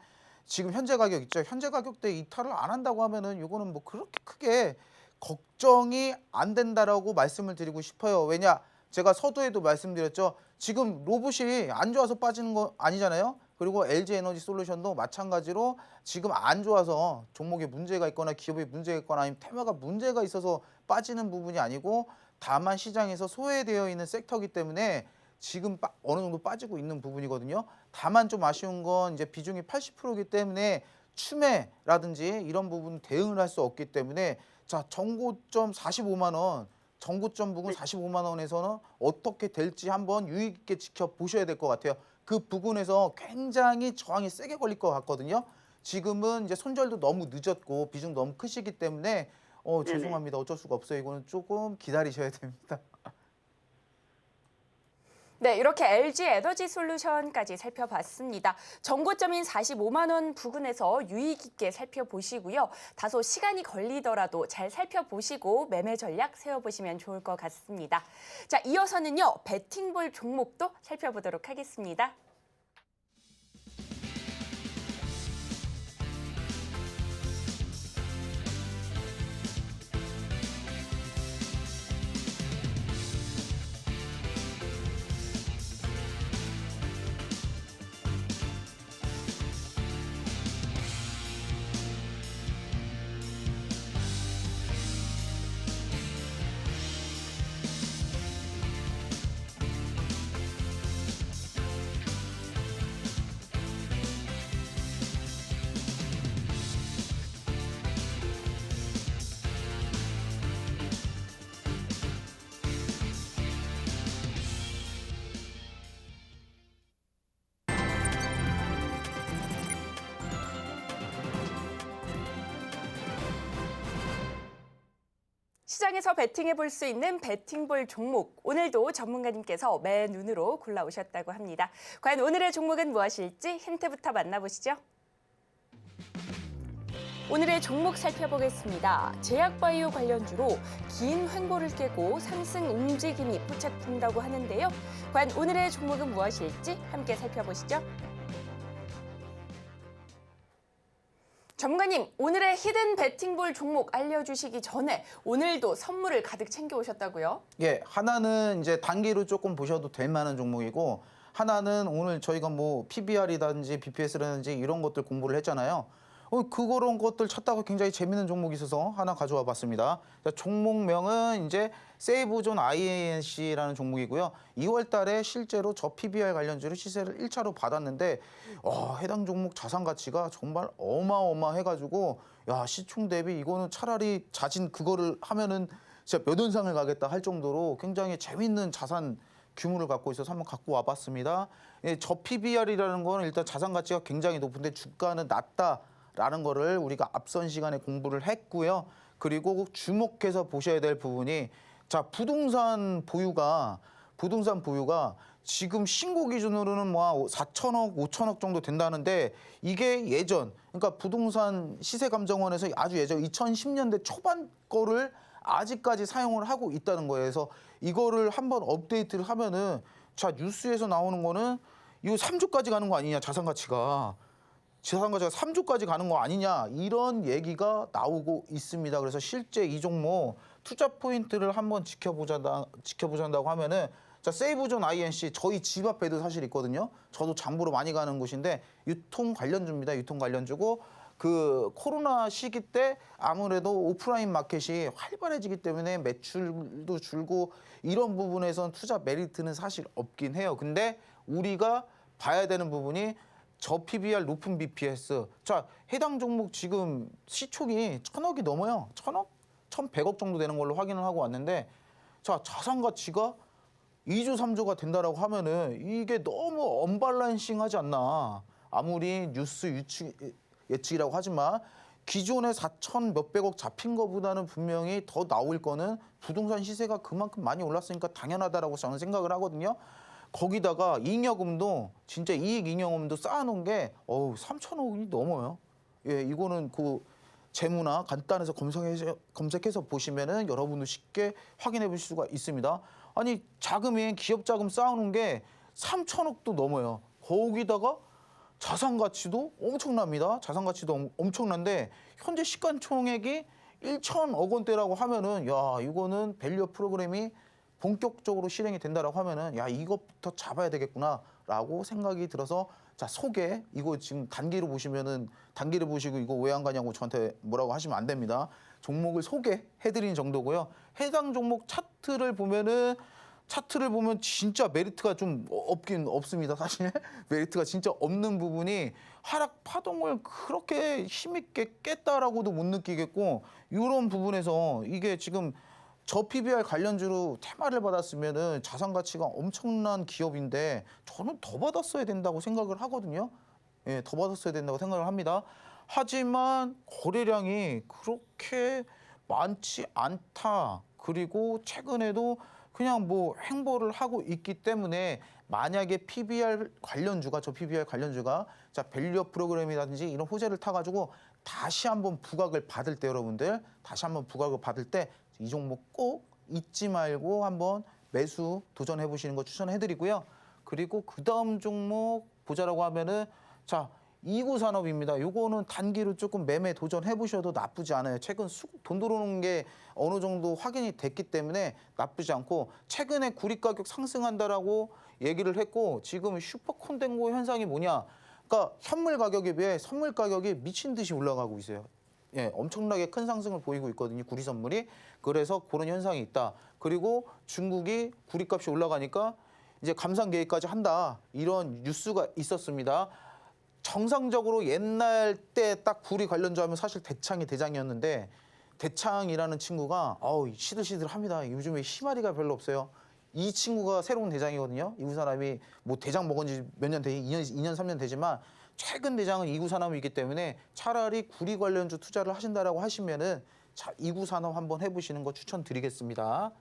지금 현재 가격 있죠. 현재 가격대 이탈을 안 한다고 하면은 이거는 뭐 그렇게 크게 걱정이 안 된다라고 말씀을 드리고 싶어요. 왜냐? 제가 서두에도 말씀드렸죠. 지금 로봇이 안 좋아서 빠지는 거 아니잖아요. 그리고 LG 에너지 솔루션도 마찬가지로 지금 안 좋아서 종목에 문제가 있거나 기업에 문제가 있거나 아니면 테마가 문제가 있어서 빠지는 부분이 아니고 다만 시장에서 소외되어 있는 섹터이기 때문에 지금 어느 정도 빠지고 있는 부분이거든요. 다만 좀 아쉬운 건 이제 비중이 80%이기 때문에 추매라든지 이런 부분 대응을 할 수 없기 때문에 자, 정고점 45만 원, 정고점 부근 45만 원에서는 어떻게 될지 한번 유의 깊게 지켜보셔야 될 것 같아요. 그 부분에서 굉장히 저항이 세게 걸릴 것 같거든요. 지금은 이제 손절도 너무 늦었고 비중 너무 크시기 때문에 죄송합니다. 어쩔 수가 없어요. 이거는 조금 기다리셔야 됩니다. 네, 이렇게 LG 에너지 솔루션까지 살펴봤습니다. 정고점인 45만 원 부근에서 유의 깊게 살펴보시고요. 다소 시간이 걸리더라도 잘 살펴보시고 매매 전략 세워보시면 좋을 것 같습니다. 자, 이어서는요, 배팅볼 종목도 살펴보도록 하겠습니다. 시장에서 베팅해 볼 수 있는 베팅볼 종목. 오늘도 전문가님께서 매 눈으로 골라오셨다고 합니다. 과연 오늘의 종목은 무엇일지 힌트부터 만나보시죠. 오늘의 종목 살펴보겠습니다. 제약바이오 관련주로 긴 횡보를 깨고 상승 움직임이 포착된다고 하는데요. 과연 오늘의 종목은 무엇일지 함께 살펴보시죠. 전문가님, 오늘의 히든 베팅볼 종목 알려주시기 전에 오늘도 선물을 가득 챙겨오셨다고요? 예, 하나는 이제 단기로 조금 보셔도 될 만한 종목이고 하나는 오늘 저희가 뭐 PBR이라든지 BPS라든지 이런 것들 공부를 했잖아요. 그런 것들 찾다가 굉장히 재밌는 종목이 있어서 하나 가져와 봤습니다. 자, 종목명은 이제 세이브존 IANC라는 종목이고요. 2월 달에 실제로 저 PBR 관련주로 시세를 1차로 받았는데 해당 종목 자산 가치가 정말 어마어마해가지고 야, 시총 대비 이거는 차라리 자진 그거를 하면은 진짜 몇 원상을 가겠다 할 정도로 굉장히 재밌는 자산 규모를 갖고 있어서 한번 갖고 와봤습니다. 예, 저 PBR이라는 거는 일단 자산 가치가 굉장히 높은데 주가는 낮다라는 거를 우리가 앞선 시간에 공부를 했고요. 그리고 주목해서 보셔야 될 부분이 자, 부동산 보유가 지금 신고 기준으로는 뭐 4천억, 5천억 정도 된다는데 이게 예전, 그러니까 부동산 시세감정원에서 아주 예전 2010년대 초반 거를 아직까지 사용을 하고 있다는 거예요. 그래서 이거를 한번 업데이트를 하면은 자 뉴스에서 나오는 거는 이거 3조까지 가는 거 아니냐 자산 가치가 3조까지 가는 거 아니냐 이런 얘기가 나오고 있습니다. 그래서 실제 이 종목 투자 포인트를 한번 지켜보자고 하면은 자 세이브존 INC 저희 집 앞에도 사실 있거든요. 저도 장보러 많이 가는 곳인데 유통 관련주입니다. 유통 관련주고 그 코로나 시기 때 아무래도 오프라인 마켓이 활발해지기 때문에 매출도 줄고 이런 부분에선 투자 메리트는 사실 없긴 해요. 근데 우리가 봐야 되는 부분이 저PBR 높은 BPS. 자, 해당 종목 지금 시총이 1,000억이 넘어요. 1,000억? 1,100억 정도 되는 걸로 확인을 하고 왔는데 자, 자산 가치가 2조, 3조가 된다라고 하면은 이게 너무 언밸런싱하지 않나. 아무리 뉴스 예측이라고 하지만 기존에 4천 몇백억 잡힌 거보다는 분명히 더 나올 거는 부동산 시세가 그만큼 많이 올랐으니까 당연하다라고 저는 생각을 하거든요. 거기다가 잉여금도 진짜 이익 잉여금도 쌓아놓은 게 3천억이 넘어요. 예, 이거는 그 재무나 간단해서 검색해서 보시면은 여러분도 쉽게 확인해 보실 수가 있습니다. 아니 자금이 기업 자금 쌓아놓은 게 3천억도 넘어요. 거기다가 자산 가치도 엄청납니다. 자산 가치도 엄청난데 현재 시가총액이 1,000억 원대라고 하면은 야 이거는 밸류 프로그램이 본격적으로 실행이 된다라고 하면은 야 이것부터 잡아야 되겠구나라고 생각이 들어서 자 소개 이거 지금 단기로 보시면은 단기를 보시고 이거 왜 안 가냐고 저한테 뭐라고 하시면 안 됩니다. 종목을 소개해드린 정도고요. 해당 종목 차트를 보면 진짜 메리트가 좀 없긴 없습니다. 사실 메리트가 진짜 없는 부분이 하락 파동을 그렇게 힘있게 깼다라고도 못 느끼겠고 이런 부분에서 이게 지금 저 PBR 관련주로 테마를 받았으면은 자산 가치가 엄청난 기업인데 저는 더 받았어야 된다고 생각을 하거든요. 예, 더 받았어야 된다고 생각을 합니다. 하지만 거래량이 그렇게 많지 않다. 그리고 최근에도 그냥 뭐 행보를 하고 있기 때문에 만약에 PBR 관련주가 저 PBR 관련주가 자 밸류업 프로그램이라든지 이런 호재를 타가지고 다시 한번 부각을 받을 때 여러분들 다시 한번 부각을 받을 때 이 종목 꼭 잊지 말고 한번 매수 도전해 보시는 거 추천해드리고요. 그리고 그 다음 종목 보자라고 하면은 자 이구산업입니다. 요거는 단기로 조금 매매 도전해 보셔도 나쁘지 않아요. 최근 수급 돈 들어오는 게 어느 정도 확인이 됐기 때문에 나쁘지 않고 최근에 구리 가격 상승한다라고 얘기를 했고 지금 슈퍼콘덴고 현상이 뭐냐? 그러니까 현물 가격에 비해 선물 가격이 미친 듯이 올라가고 있어요. 예, 엄청나게 큰 상승을 보이고 있거든요. 구리 선물이. 그래서 그런 현상이 있다. 그리고 중국이 구리값이 올라가니까 이제 감산 계획까지 한다. 이런 뉴스가 있었습니다. 정상적으로 옛날 때 딱 구리 관련주 하면 사실 대창이 대장이었는데 대창이라는 친구가 시들시들합니다. 요즘에 희마리가 별로 없어요. 이 친구가 새로운 대장이거든요. 이구사람이 뭐 대장 먹은 지 몇 년 2년 3년 되지만 최근 대장은 이구산업이기 때문에 차라리 구리 관련주 투자를 하신다라고 하시면은 자 이구산업 한번 해보시는 거 추천드리겠습니다.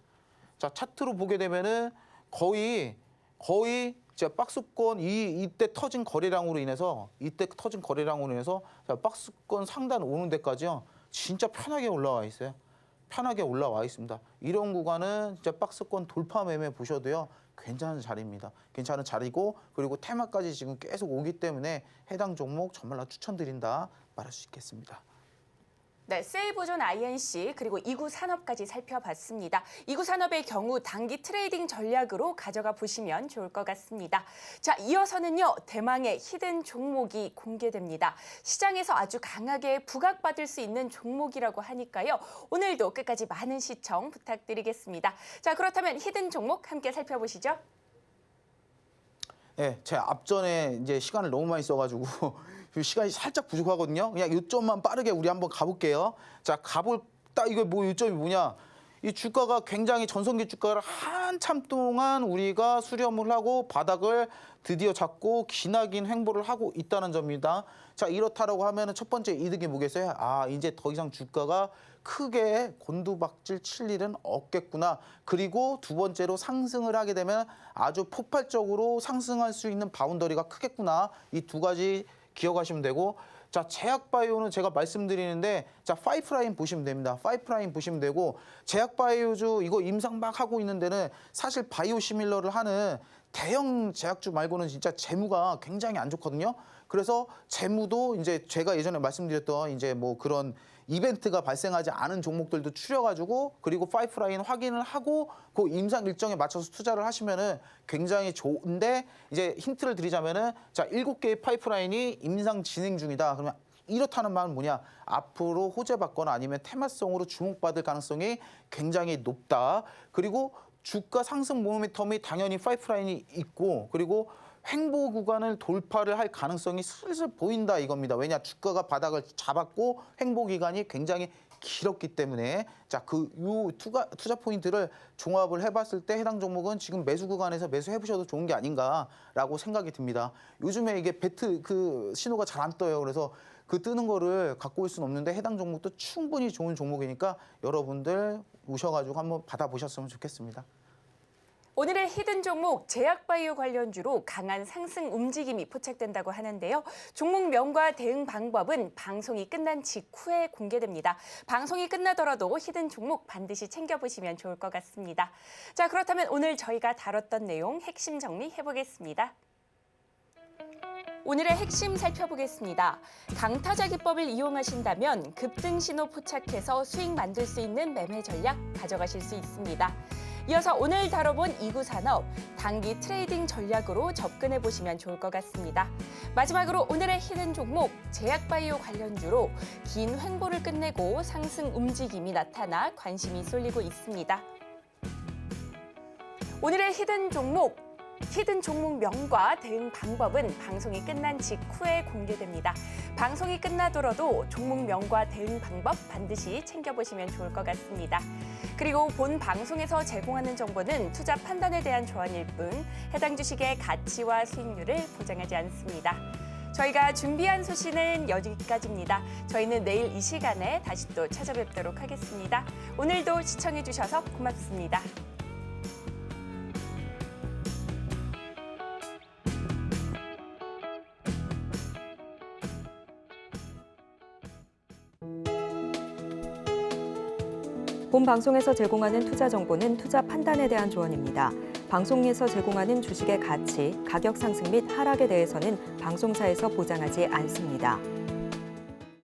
자 차트로 보게 되면은 거의 제가 박스권 이때 터진 거래량으로 인해서 자, 박스권 상단 오는 데까지요 진짜 편하게 올라와 있어요. 편하게 올라와 있습니다. 이런 구간은 진짜 박스권 돌파 매매 보셔도요 괜찮은 자리입니다. 괜찮은 자리고 그리고 테마까지 지금 계속 오기 때문에 해당 종목 정말로 추천드린다 말할 수 있겠습니다. 네, 세이브존 INC 그리고 이구산업까지 살펴봤습니다. 이구산업의 경우 단기 트레이딩 전략으로 가져가 보시면 좋을 것 같습니다. 자, 이어서는요. 대망의 히든 종목이 공개됩니다. 시장에서 아주 강하게 부각받을 수 있는 종목이라고 하니까요. 오늘도 끝까지 많은 시청 부탁드리겠습니다. 자, 그렇다면 히든 종목 함께 살펴보시죠. 네, 제가 앞전에 이제 시간을 너무 많이 써가지고 시간이 살짝 부족하거든요. 그냥 요점만 빠르게 우리 한번 가볼게요. 자, 이거 뭐 요점이 뭐냐? 이 주가가 굉장히 전성기 주가를 한참 동안 우리가 수렴을 하고 바닥을 드디어 잡고 기나긴 횡보를 하고 있다는 점입니다. 자, 이렇다라고 하면은 첫 번째 이득이 뭐겠어요? 이제 더 이상 주가가 크게 곤두박질 칠 일은 없겠구나. 그리고 두 번째로 상승을 하게 되면 아주 폭발적으로 상승할 수 있는 바운더리가 크겠구나. 이 두 가지 기억하시면 되고 자, 제약바이오는 제가 말씀드리는데 자, 파이프라인 보시면 됩니다. 파이프라인 보시면 되고 제약바이오주 이거 임상 막 하고 있는 데는 사실 바이오시밀러를 하는 대형 제약주 말고는 진짜 재무가 굉장히 안 좋거든요. 그래서 재무도 이제 제가 예전에 말씀드렸던 이제 뭐 그런 이벤트가 발생하지 않은 종목들도 추려가지고 그리고 파이프라인 확인을 하고 그 임상 일정에 맞춰서 투자를 하시면은 굉장히 좋은데 이제 힌트를 드리자면은 자, 7개의 파이프라인이 임상 진행 중이다. 그러면 이렇다는 말은 뭐냐? 앞으로 호재받거나 아니면 테마성으로 주목받을 가능성이 굉장히 높다. 그리고 주가 상승 모멘텀이 당연히 파이프라인이 있고 그리고 횡보 구간을 돌파를 할 가능성이 슬슬 보인다 이겁니다. 왜냐? 주가가 바닥을 잡았고 횡보 기간이 굉장히 길었기 때문에 자, 요 투자 포인트를 종합을 해봤을 때 해당 종목은 지금 매수 구간에서 매수해 보셔도 좋은 게 아닌가라고 생각이 듭니다. 요즘에 이게 배트 그 신호가 잘 안 떠요. 그래서 그 뜨는 거를 갖고 올 수는 없는데 해당 종목도 충분히 좋은 종목이니까 여러분들 오셔가지고 한번 받아보셨으면 좋겠습니다. 오늘의 히든 종목 제약바이오 관련주로 강한 상승 움직임이 포착된다고 하는데요. 종목명과 대응 방법은 방송이 끝난 직후에 공개됩니다. 방송이 끝나더라도 히든 종목 반드시 챙겨보시면 좋을 것 같습니다. 자, 그렇다면 오늘 저희가 다뤘던 내용 핵심 정리해보겠습니다. 오늘의 핵심 살펴보겠습니다. 강타자 기법을 이용하신다면 급등 신호 포착해서 수익 만들 수 있는 매매 전략 가져가실 수 있습니다. 이어서 오늘 다뤄본 2구 산업, 단기 트레이딩 전략으로 접근해 보시면 좋을 것 같습니다. 마지막으로 오늘의 히든 종목, 제약바이오 관련주로 긴 횡보를 끝내고 상승 움직임이 나타나 관심이 쏠리고 있습니다. 오늘의 히든 종목명과 대응 방법은 방송이 끝난 직후에 공개됩니다. 방송이 끝나더라도 종목명과 대응 방법 반드시 챙겨보시면 좋을 것 같습니다. 그리고 본 방송에서 제공하는 정보는 투자 판단에 대한 조언일 뿐 해당 주식의 가치와 수익률을 보장하지 않습니다. 저희가 준비한 소식은 여기까지입니다. 저희는 내일 이 시간에 다시 또 찾아뵙도록 하겠습니다. 오늘도 시청해주셔서 고맙습니다. 본 방송에서 제공하는 투자 정보는 투자 판단에 대한 조언입니다. 방송에서 제공하는 주식의 가치, 가격 상승 및 하락에 대해서는 방송사에서 보장하지 않습니다.